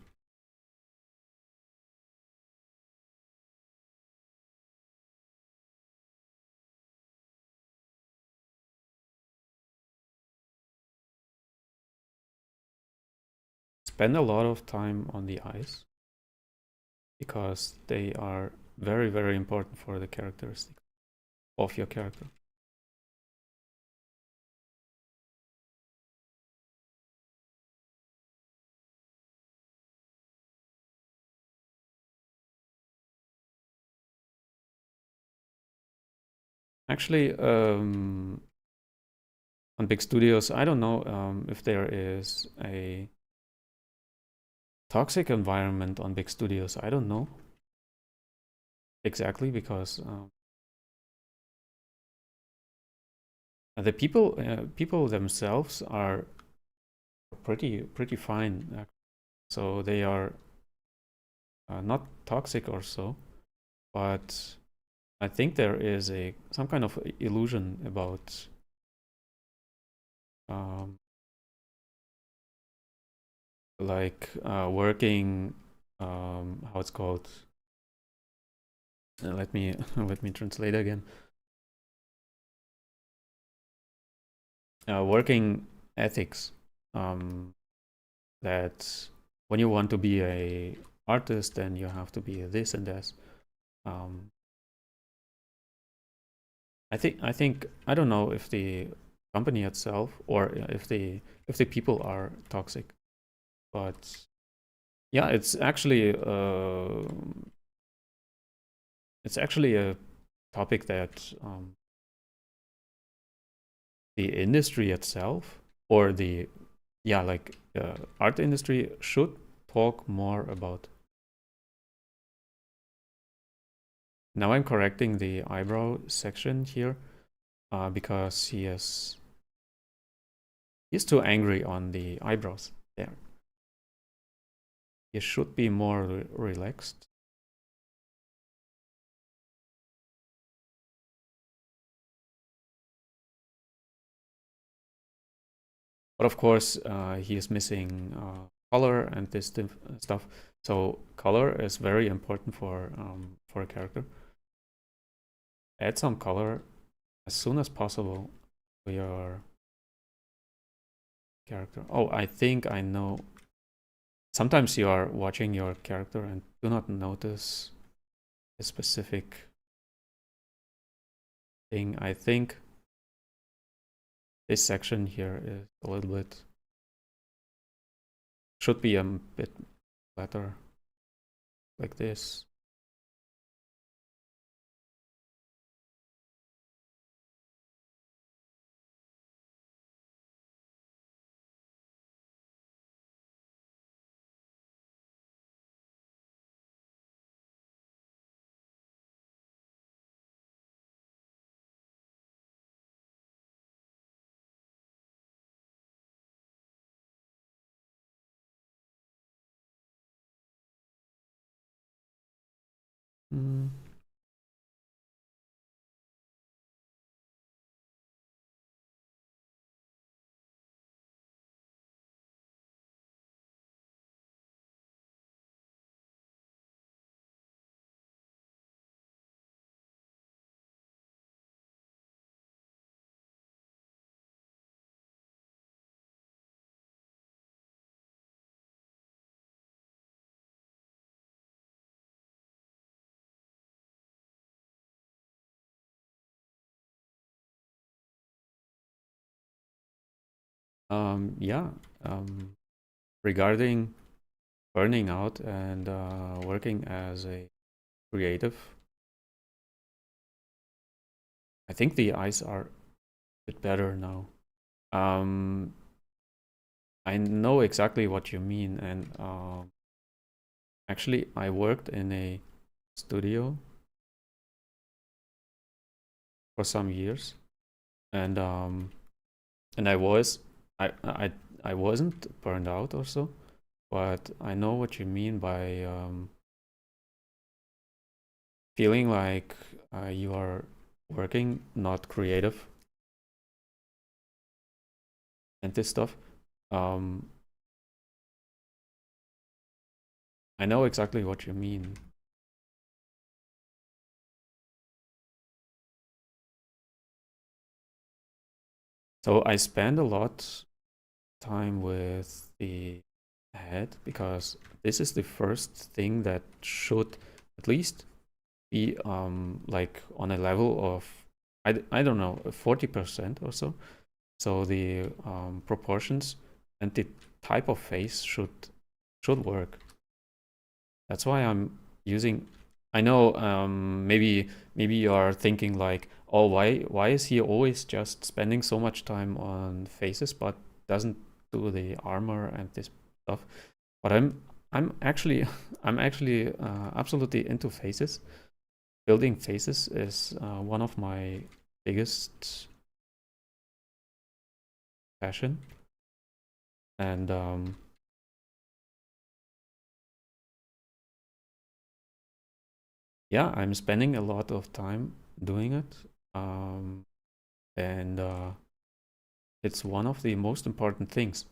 Spend a lot of time on the eyes because they are very, very important for the characteristics of your character. Actually, on big studios, I don't know if there is a toxic environment on big studios. I don't know exactly, because the people themselves are pretty fine, so they are not toxic or so, but I think there is some kind of illusion about like working, how it's called. Let me translate again. Working ethics. That when you want to be a artist, then you have to be this and this. I think I don't know if the company itself or if the people are toxic, but yeah, it's actually a topic that the industry itself, or the art industry, should talk more about. Now I'm correcting the eyebrow section here because he's too angry on the eyebrows there. He should be more relaxed. But of course, he is missing color and this stuff. So color is very important for a character. Add some color as soon as possible to your character. Oh, I think I know. Sometimes you are watching your character and do not notice a specific thing. I think this section here is a little bit should be a bit flatter, like this. Mm. Yeah, regarding burning out and working as a creative, I think the eyes are a bit better now. I know exactly what you mean, and actually, I worked in a studio for some years, and I was I I I wasn't burned out or so, but I know what you mean by feeling like you are working, not creative, and this stuff. Um, I know exactly what you mean. So I spend a lot time with the head because this is the first thing that should at least be like on a level of I don't know 40% or so. So the proportions and the type of face should work. That's why I'm using. I know maybe you are thinking like, oh, why is he always just spending so much time on faces but doesn't do the armor and this stuff? But I'm actually I'm actually absolutely into faces. Building faces is one of my biggest passion, and yeah, I'm spending a lot of time doing it, and it's one of the most important things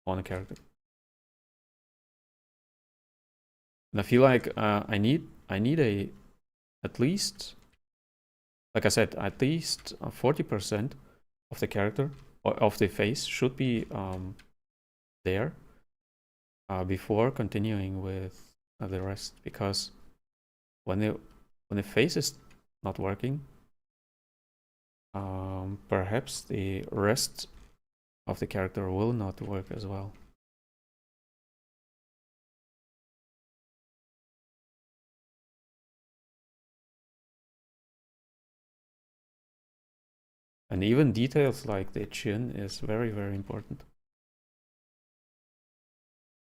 on a character. And I feel like I need a at least, like I said, at least 40% of the character or of the face should be there before continuing with the rest, because when the face is not working, perhaps the rest of the character will not work as well. And even details like the chin is very, very important.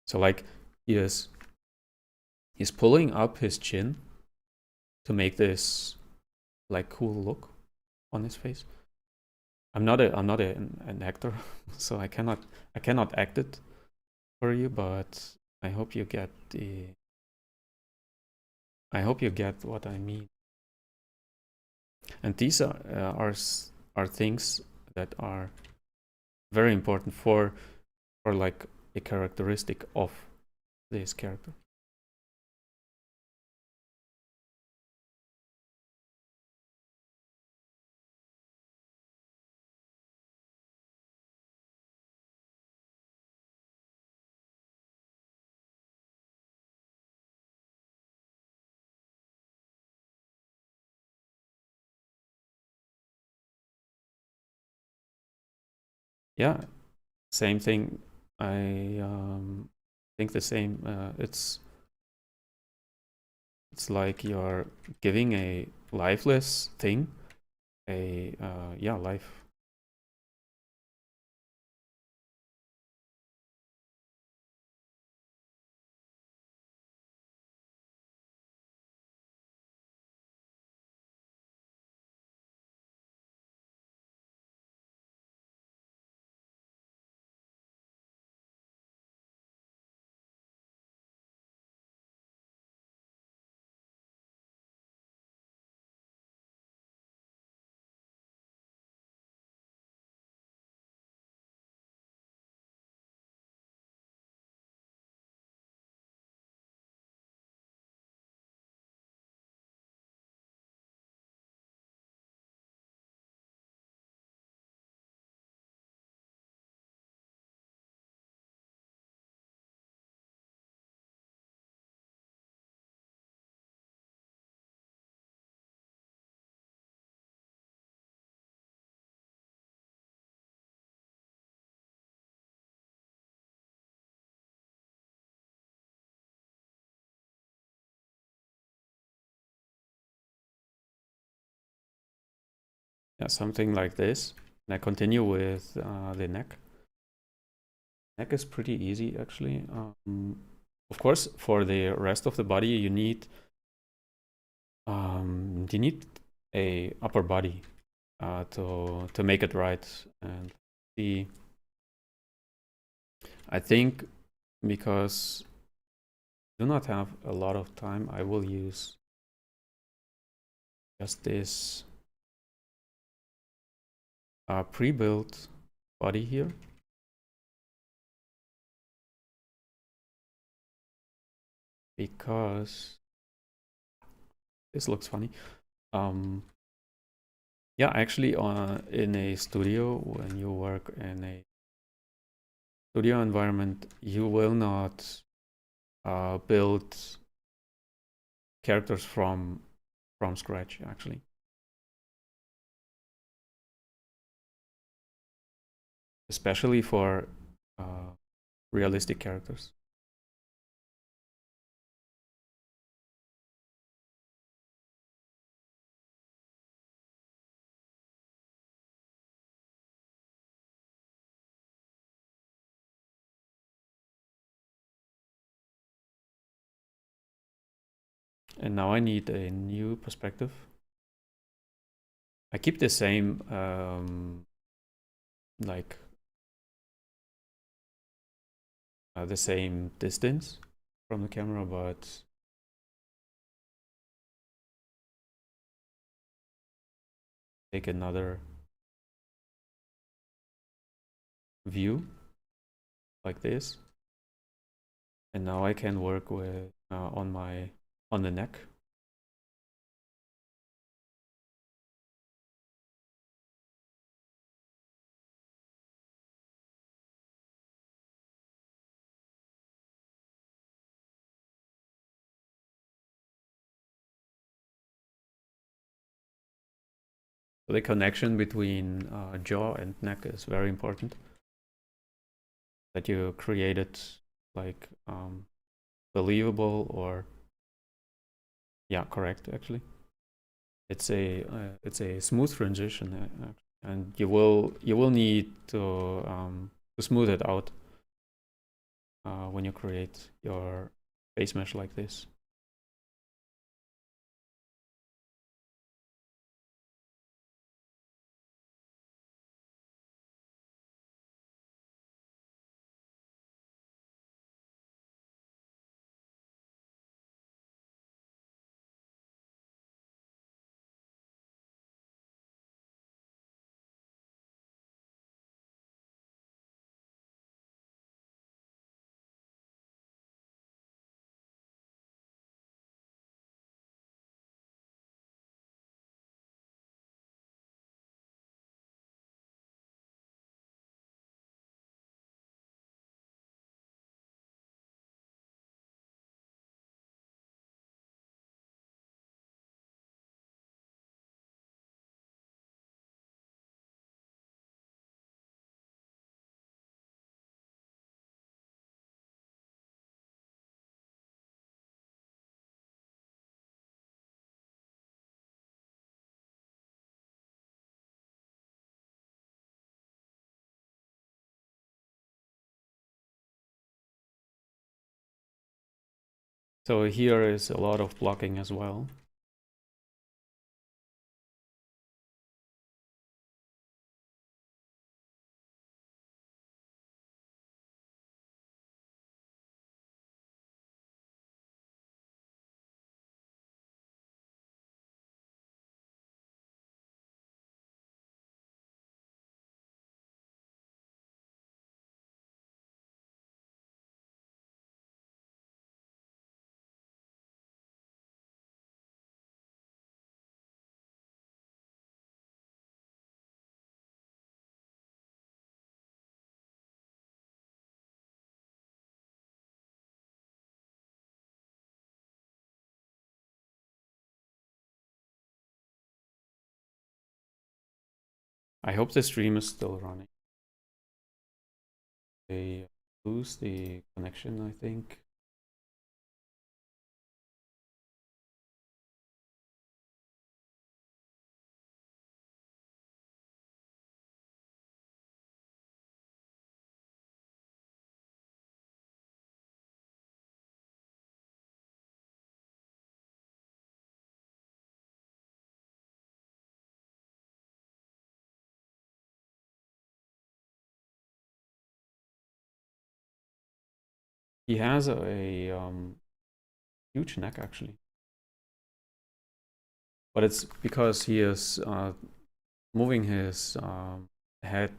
So like he is he's pulling up his chin to make this like cool look on his face. I'm not an actor, so I cannot act it for you, but I hope you get what I mean. And these are things that are very important for like a characteristic of this character. Yeah, same thing. I think the same. It's like you're giving a lifeless thing a yeah, life. Yeah, something like this. And I continue with the neck. Neck is pretty easy actually. Of course, for the rest of the body, you need a upper body to make it right. And the I think because I do not have a lot of time, I will use just this pre-built body here. Because this looks funny. Yeah, actually, in a studio, when you work in a studio environment, you will not build characters from scratch, actually. Especially for realistic characters. And now I need a new perspective. I keep the same like the same distance from the camera, but take another view like this. And now I can work with on the neck. So the connection between jaw and neck is very important. That you create it like believable, or yeah, correct actually. It's a smooth transition, and you will need to smooth it out when you create your face mesh like this. So here is a lot of blocking as well. I hope the stream is still running. They lose the connection, I think. He has a huge neck actually, but it's because he is moving his head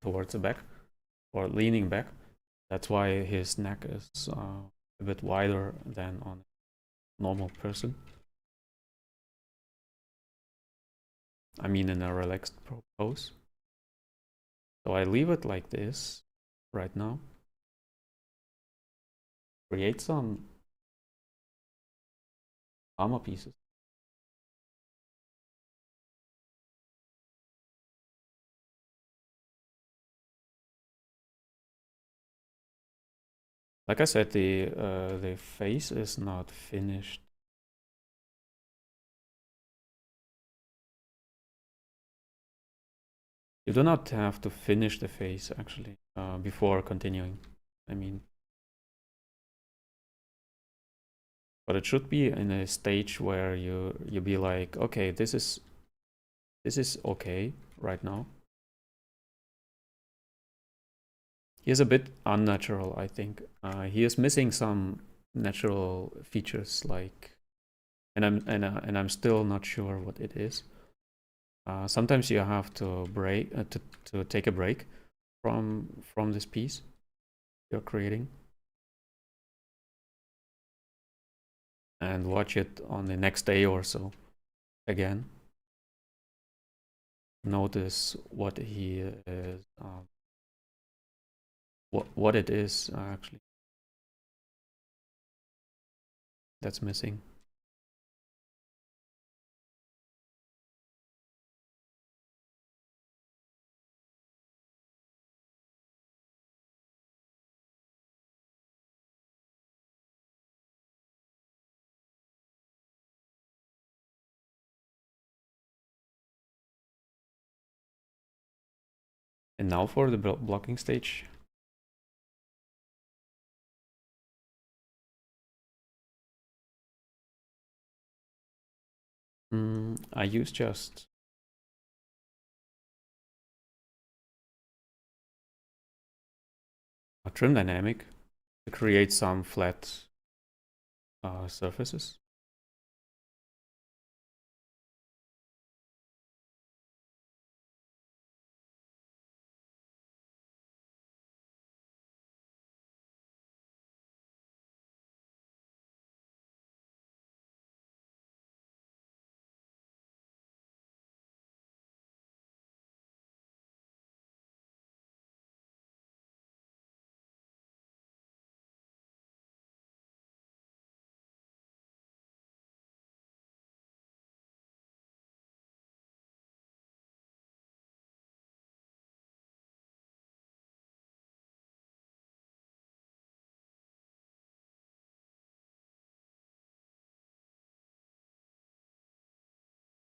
towards the back or leaning back. That's why his neck is a bit wider than on a normal person. I mean, in a relaxed pose. So I leave it like this right now. Create some armor pieces. Like I said, the face is not finished. You do not have to finish the face actually before continuing. I mean, but it should be in a stage where you be like, okay, this is okay right now. He is a bit unnatural, I think. He is missing some natural features, like, and I'm still not sure what it is. Sometimes you have to to take a break from this piece you're creating and watch it on the next day or so again. Notice what he is, what it is actually that's missing. And now for the blocking stage. I use just a trim dynamic to create some flat surfaces.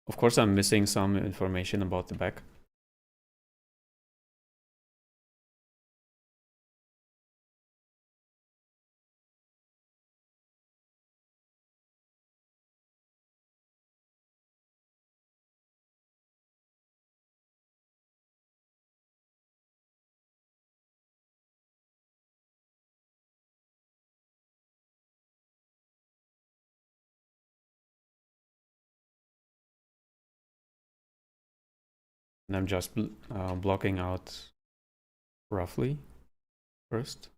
Of course, I'm missing some information about the back. And I'm just blocking out roughly first.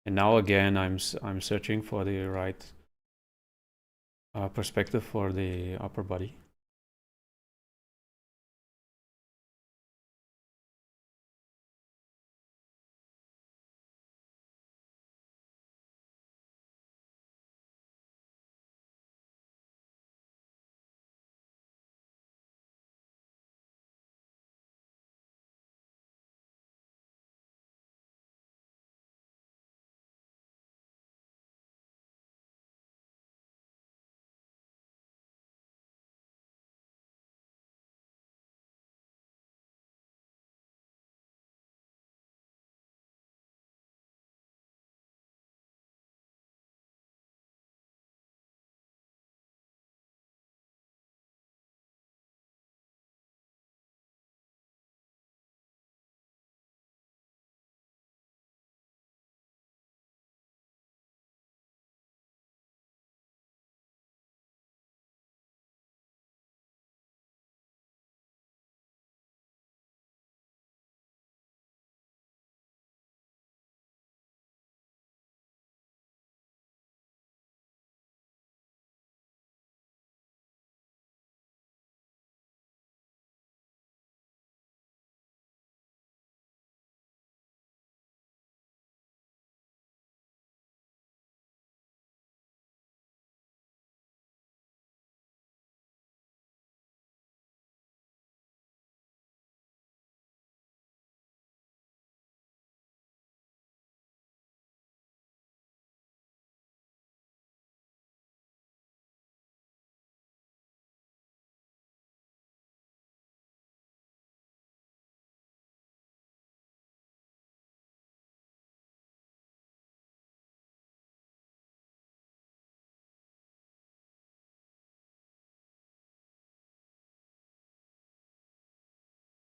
And now again, I'm searching for the right perspective for the upper body.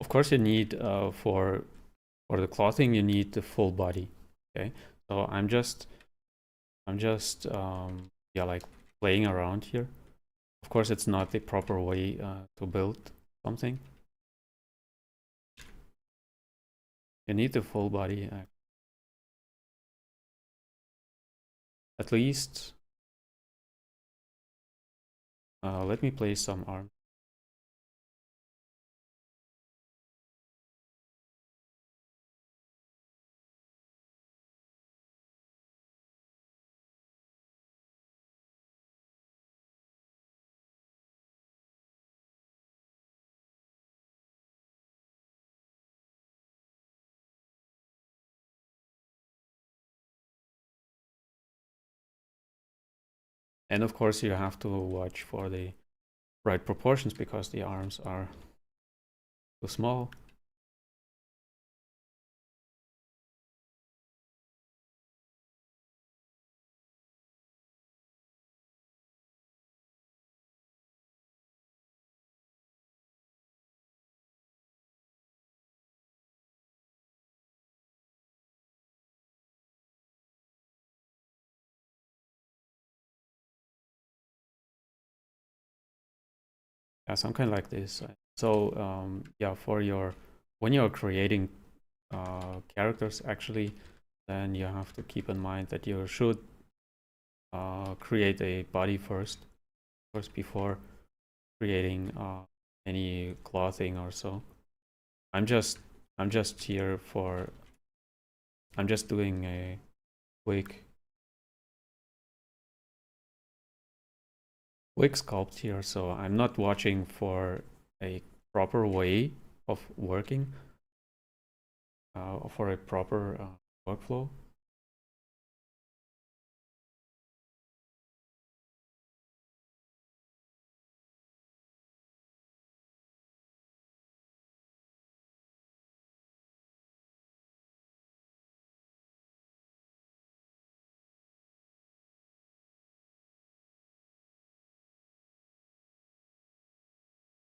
Of course, you need for the clothing, you need the full body. Okay, so I'm just yeah, like playing around here. Of course, it's not the proper way to build something. You need the full body. At least, let me place some arms. And of course, you have to watch for the right proportions because the arms are too small. Yeah, something like this. So yeah, when you're creating characters actually, then you have to keep in mind that you should create a body first before creating any clothing or so. I'm just here for I'm just doing a quick sculpt here, so I'm not watching for a proper way of working, for a proper workflow.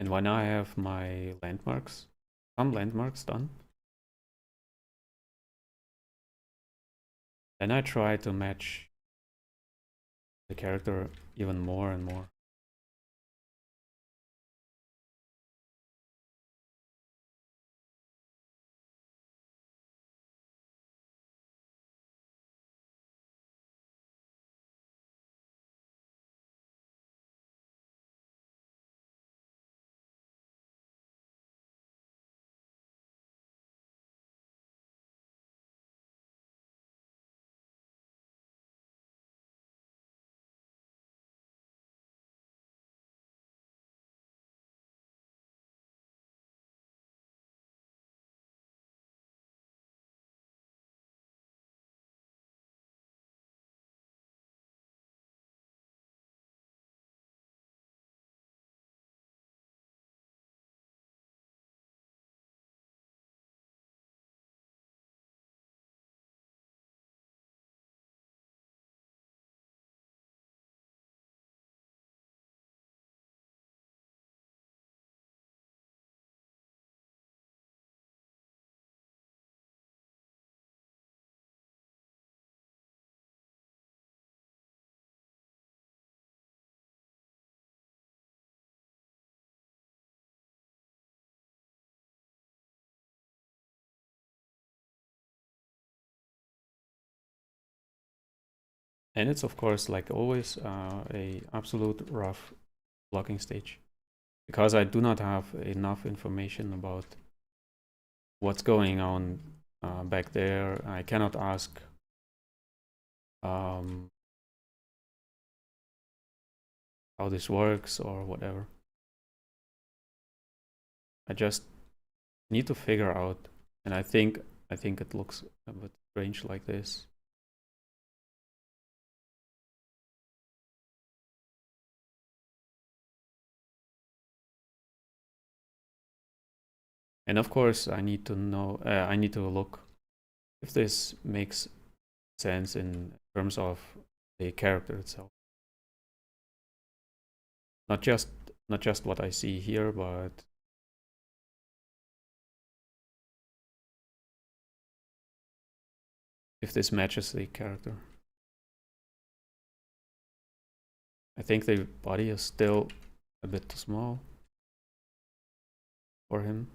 And when I have my landmarks, some landmarks done, then I try to match the character even more and more. And it's of course, like always, a absolute rough blocking stage, because I do not have enough information about what's going on back there. I cannot ask how this works or whatever. I just need to figure out, and I think it looks a bit strange like this. And of course, I need to know. I need to look if this makes sense in terms of the character itself. Not just what I see here, but if this matches the character. I think the body is still a bit too small for him.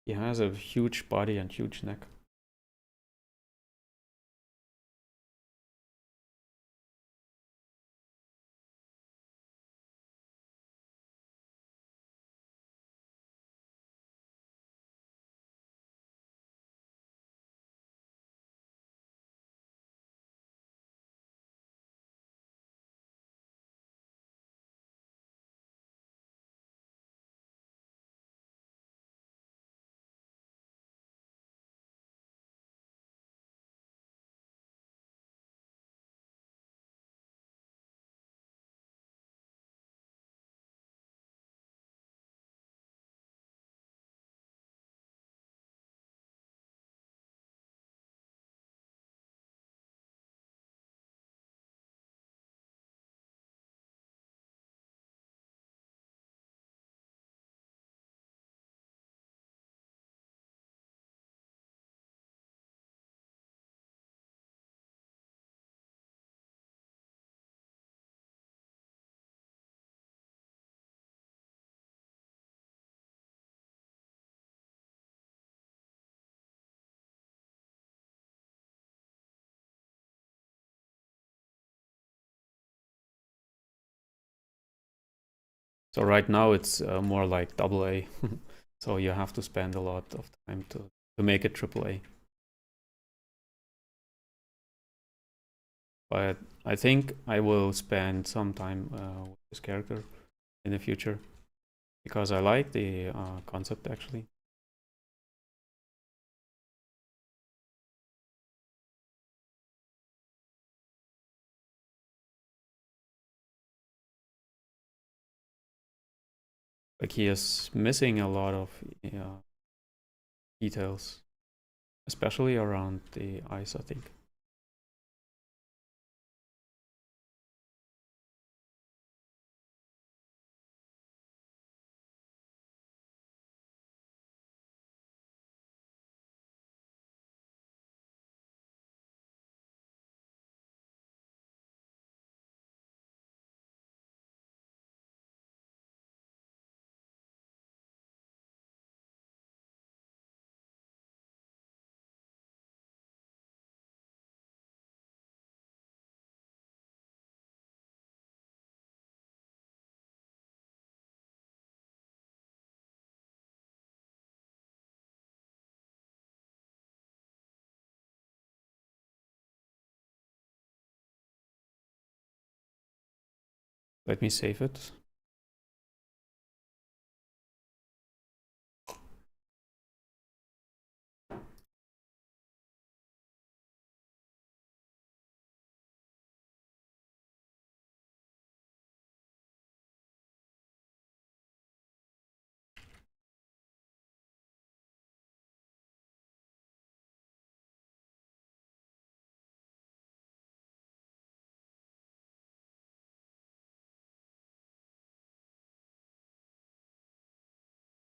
He has a huge body and huge neck. So right now it's more like AA. So you have to spend a lot of time to make it AAA. But I think I will spend some time with this character in the future because I like the concept actually. Like he is missing a lot of details, especially around the eyes, I think. Let me save it.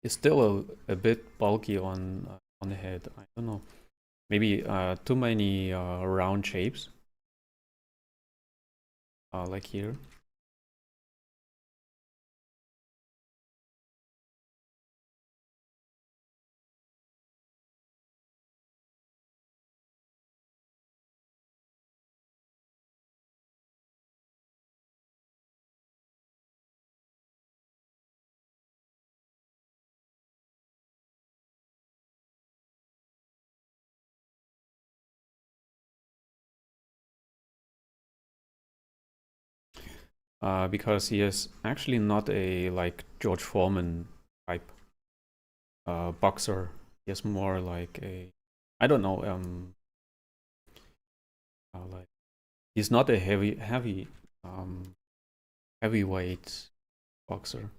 It's still a bit bulky on the head. I don't know. Maybe too many round shapes, like here. Because he is actually not a like George Foreman type boxer. He is more like a, I don't know, like he's not a heavyweight boxer.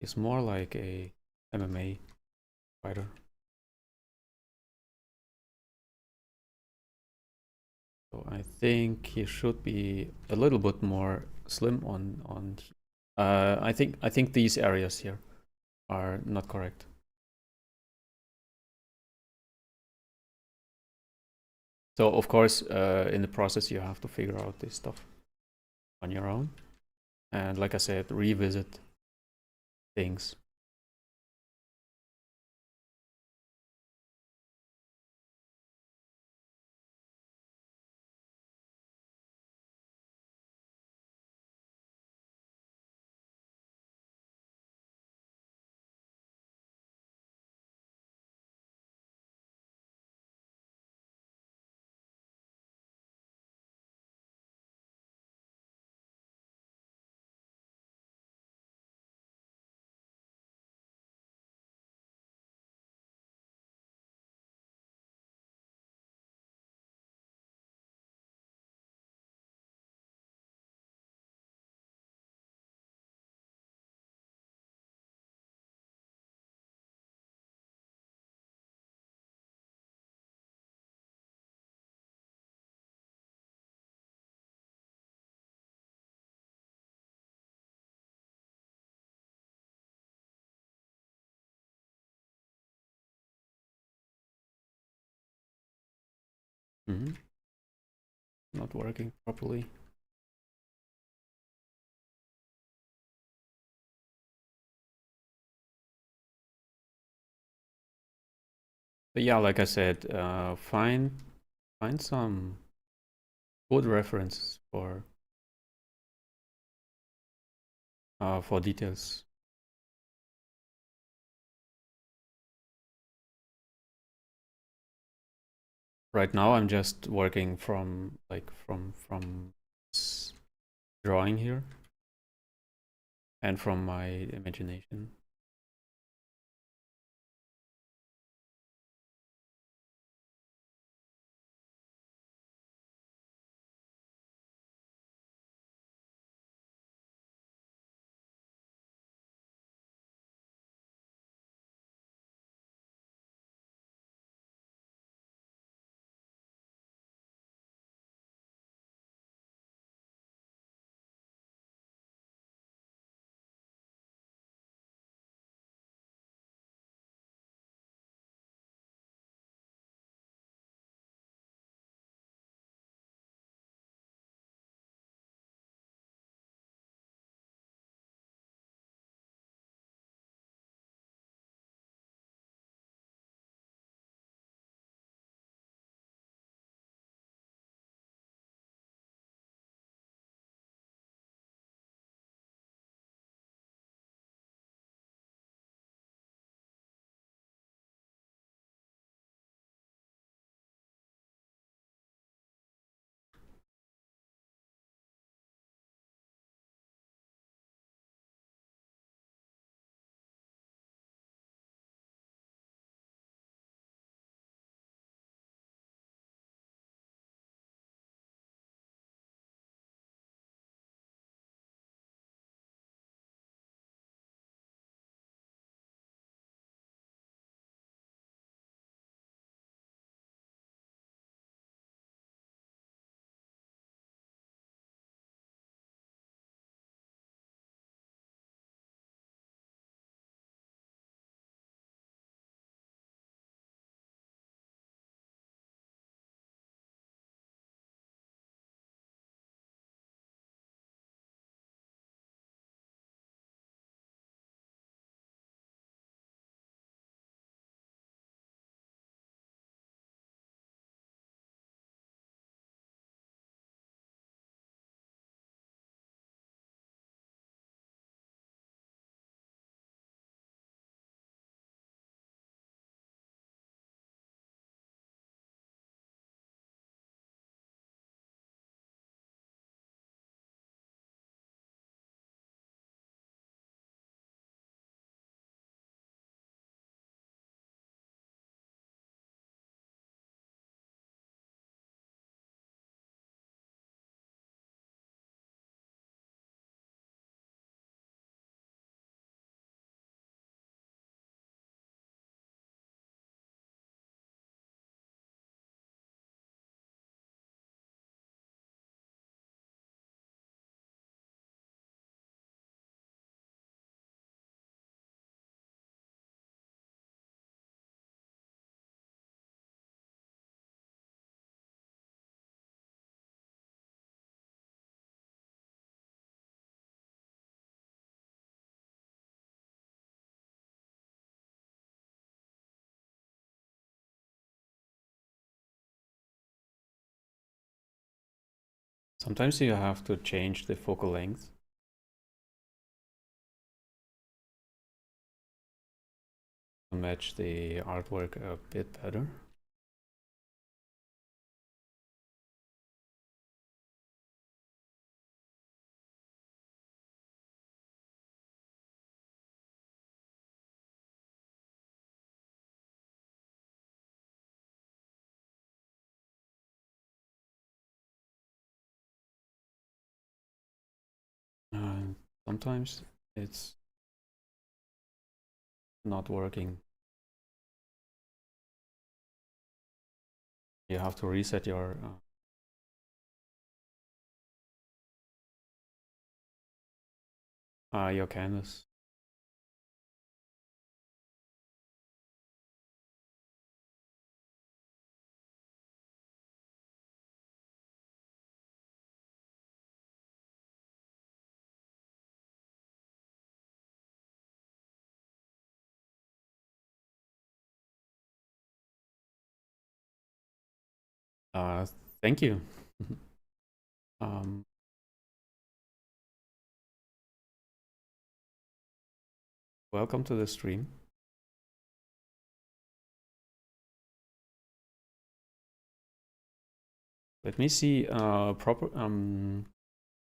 He's more like a MMA fighter. So I think he should be a little bit more slim on. I think these areas here are not correct. So of course, in the process, you have to figure out this stuff on your own, and like I said, revisit things. Mm-hmm. Not working properly. But yeah, like I said, find some good references for details. right now I'm just working from drawing here and from my imagination. Sometimes you have to change the focal length to match the artwork a bit better. Sometimes it's not working. You have to reset your canvas. Thank you. Welcome to the stream. Let me see.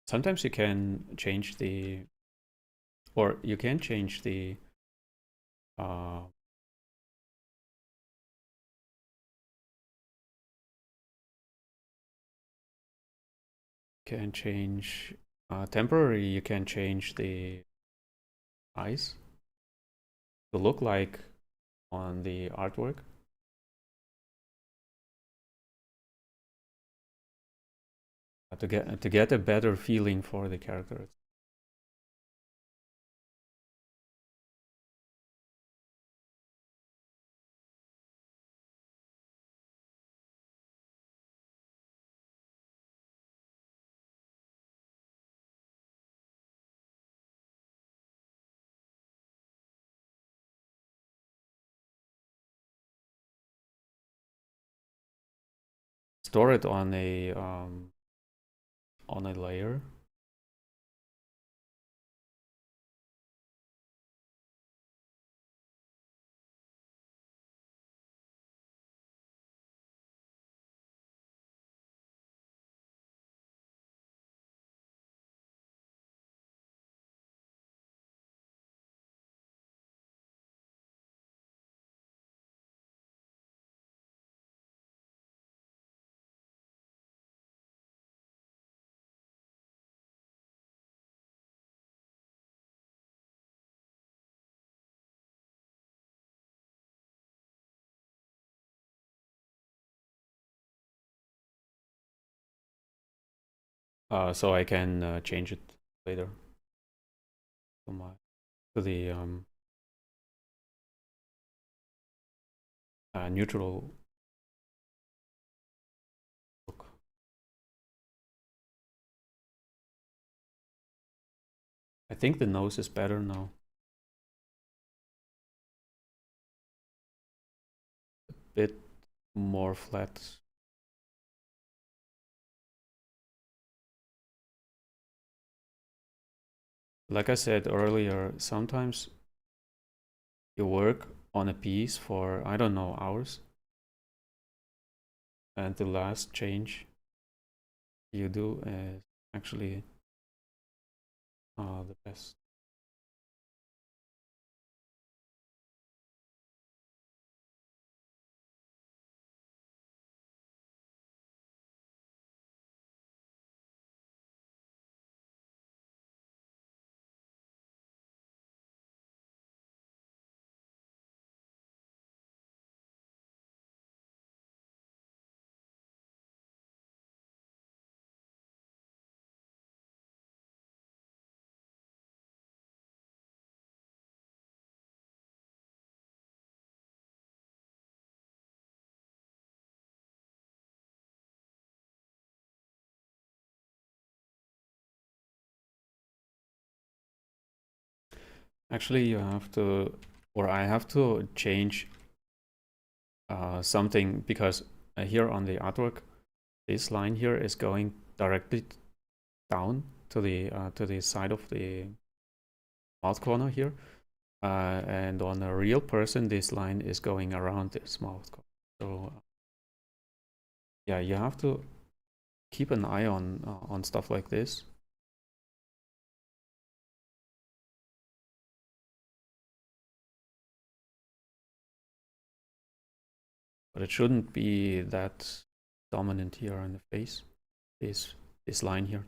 Sometimes you can change the, or you can change the. Can change temporarily. You can change the eyes to look like on the artwork. To get a better feeling for the character. Store it on a layer. So I can change it later to my the neutral look. I think the nose is better now. A bit more flat. Like I said earlier, sometimes you work on a piece for, I don't know, hours, and the last change you do is actually the best. Actually, you have to, or I have to change something, because here on the artwork, this line here is going directly down to the side of the mouth corner here, and on a real person, this line is going around this mouth corner. So yeah, you have to keep an eye on stuff like this. But it shouldn't be that dominant here on the face, this line here.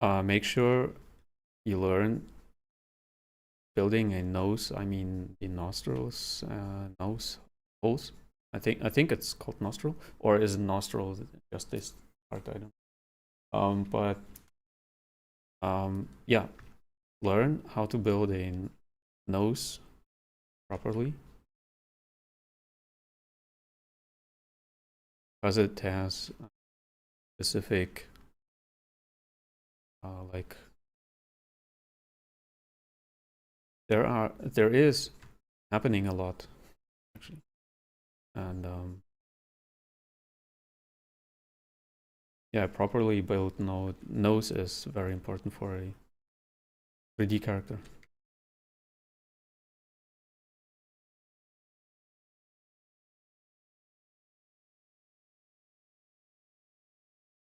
Make sure you learn building a nose. I mean the nostrils, nose holes. I think it's called nostril, or is it nostril just this part? I don't. But yeah, learn how to build a nose properly, because it has specific like there is happening a lot actually, and yeah, properly built nose is very important for a 3D character.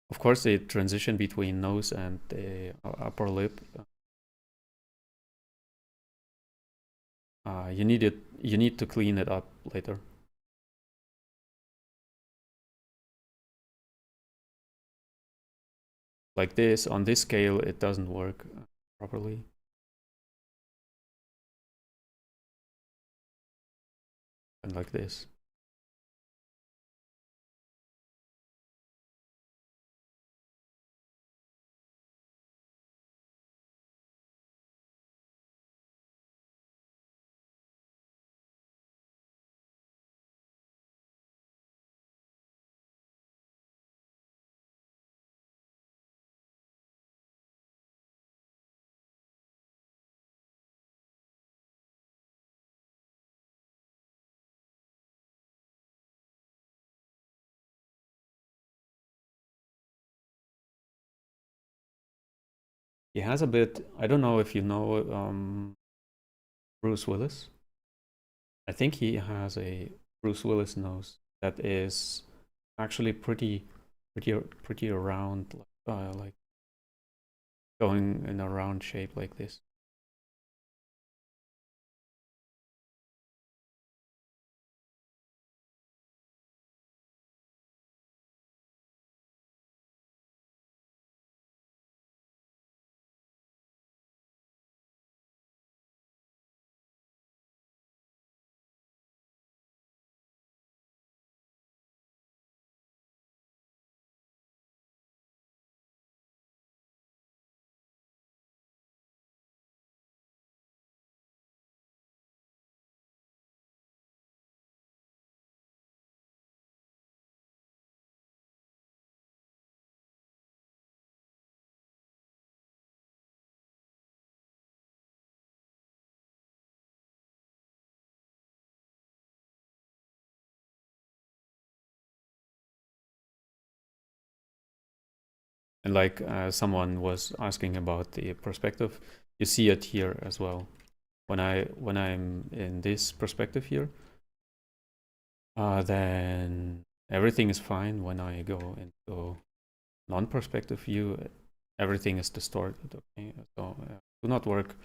Of course, the transition between nose and the upper lip, you need to clean it up later. Like this, on this scale, it doesn't work properly. And like this. He has a bit, I don't know if you know Bruce Willis. I think he has a Bruce Willis nose that is actually pretty round, like going in a round shape like this. And like someone was asking about the perspective, you see it here as well. When I'm in this perspective here, then everything is fine. When I go into non-perspective view, everything is distorted. Okay, so do not work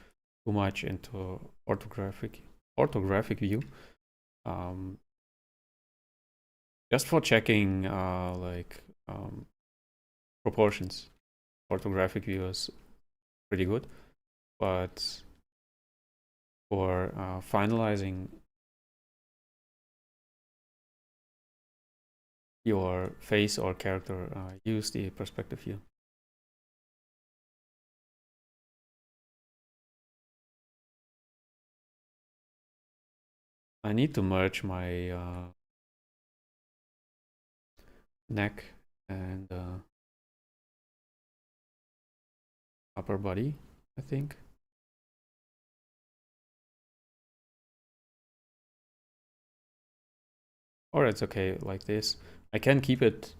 too much into orthographic view. Just for checking like proportions, orthographic view is pretty good, but for finalizing your face or character, use the perspective view. I need to merge my neck and upper body, I think. Or it's okay like this. I can keep it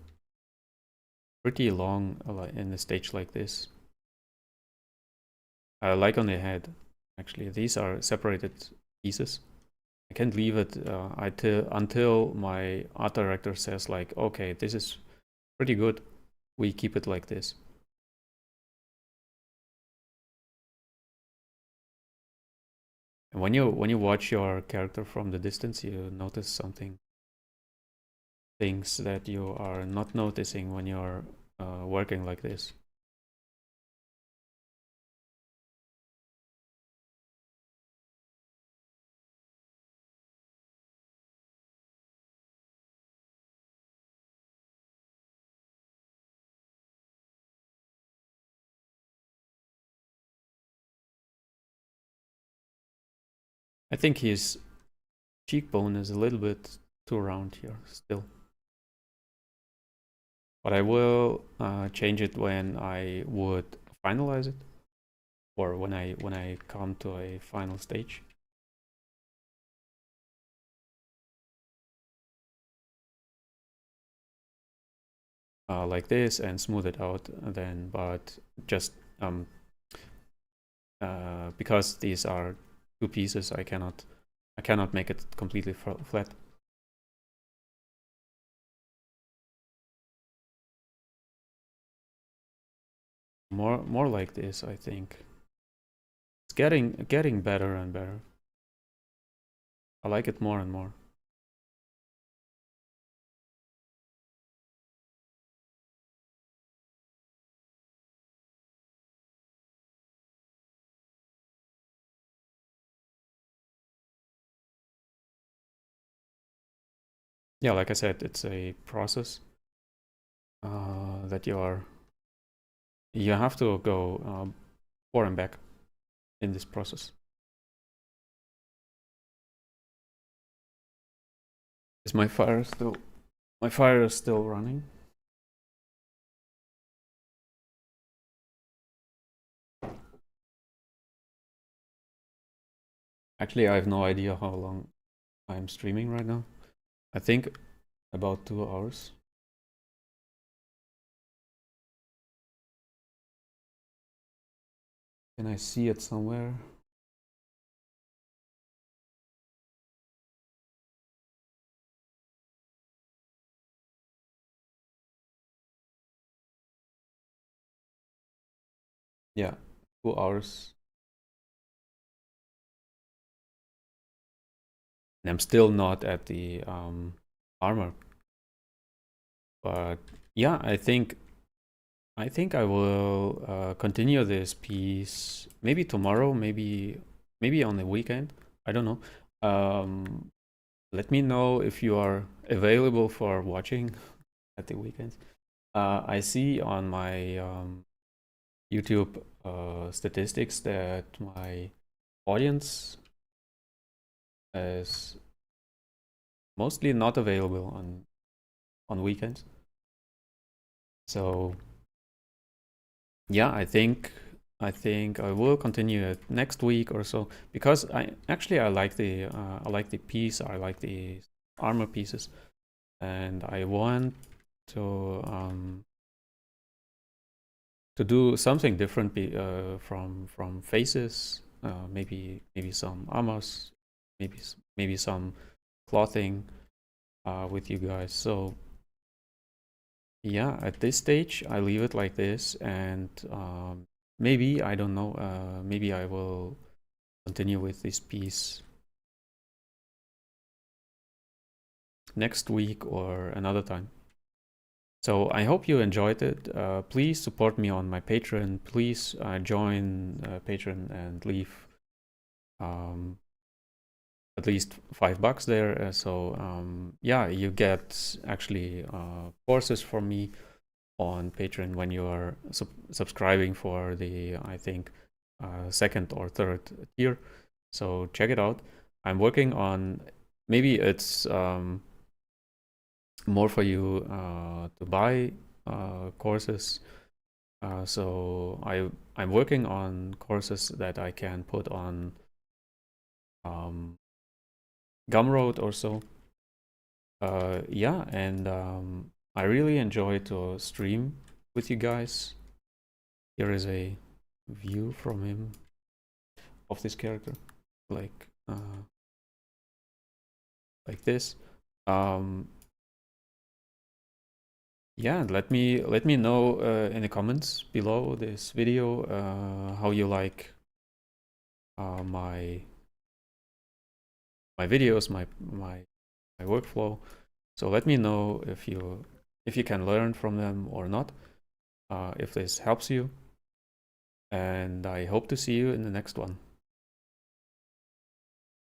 pretty long in a stage like this. Like on the head, actually. These are separated pieces. I can't leave it until my art director says like, okay, this is pretty good. We keep it like this. And when you watch your character from the distance, you notice things that you are not noticing when you're working like this. I think his cheekbone is a little bit too round here still. But I will change it when I would finalize it, or when I come to a final stage. Like this, and smooth it out then, but just because these are two pieces, I cannot make it completely flat. More like this, I think. It's getting better and better. I like it more and more. Yeah, like I said, it's a process that you have to go forward and back in this process. Is my fire still? My fire is still running. Actually, I have no idea how long I'm streaming right now. I think about 2 hours. Can I see it somewhere? Yeah, 2 hours. And I'm still not at the armor. But yeah, I think I will continue this piece maybe tomorrow, maybe on the weekend. I don't know. Let me know if you are available for watching at the weekends. I see on my YouTube statistics that my audience is mostly not available on weekends. So yeah, I think I will continue it next week or so, because I like the piece. I like the armor pieces, and I want to do something different from faces. Maybe some armors, maybe some clothing with you guys. So yeah, at this stage, I leave it like this, and maybe, I don't know, maybe I will continue with this piece next week or another time. So I hope you enjoyed it. Please support me on my Patreon. Please join Patreon and leave at least $5 there. Yeah, you get actually courses from me on Patreon when you are subscribing for the, I think, second or third tier. So check it out. I'm working on, maybe it's more for you to buy courses. So I'm working on courses that I can put on Gumroad or so. Yeah, and I really enjoy to stream with you guys. Here is a view from him of this character, like this. Yeah, let me know in the comments below this video how you like my videos, my workflow. So let me know if you can learn from them or not, if this helps you. And I hope to see you in the next one.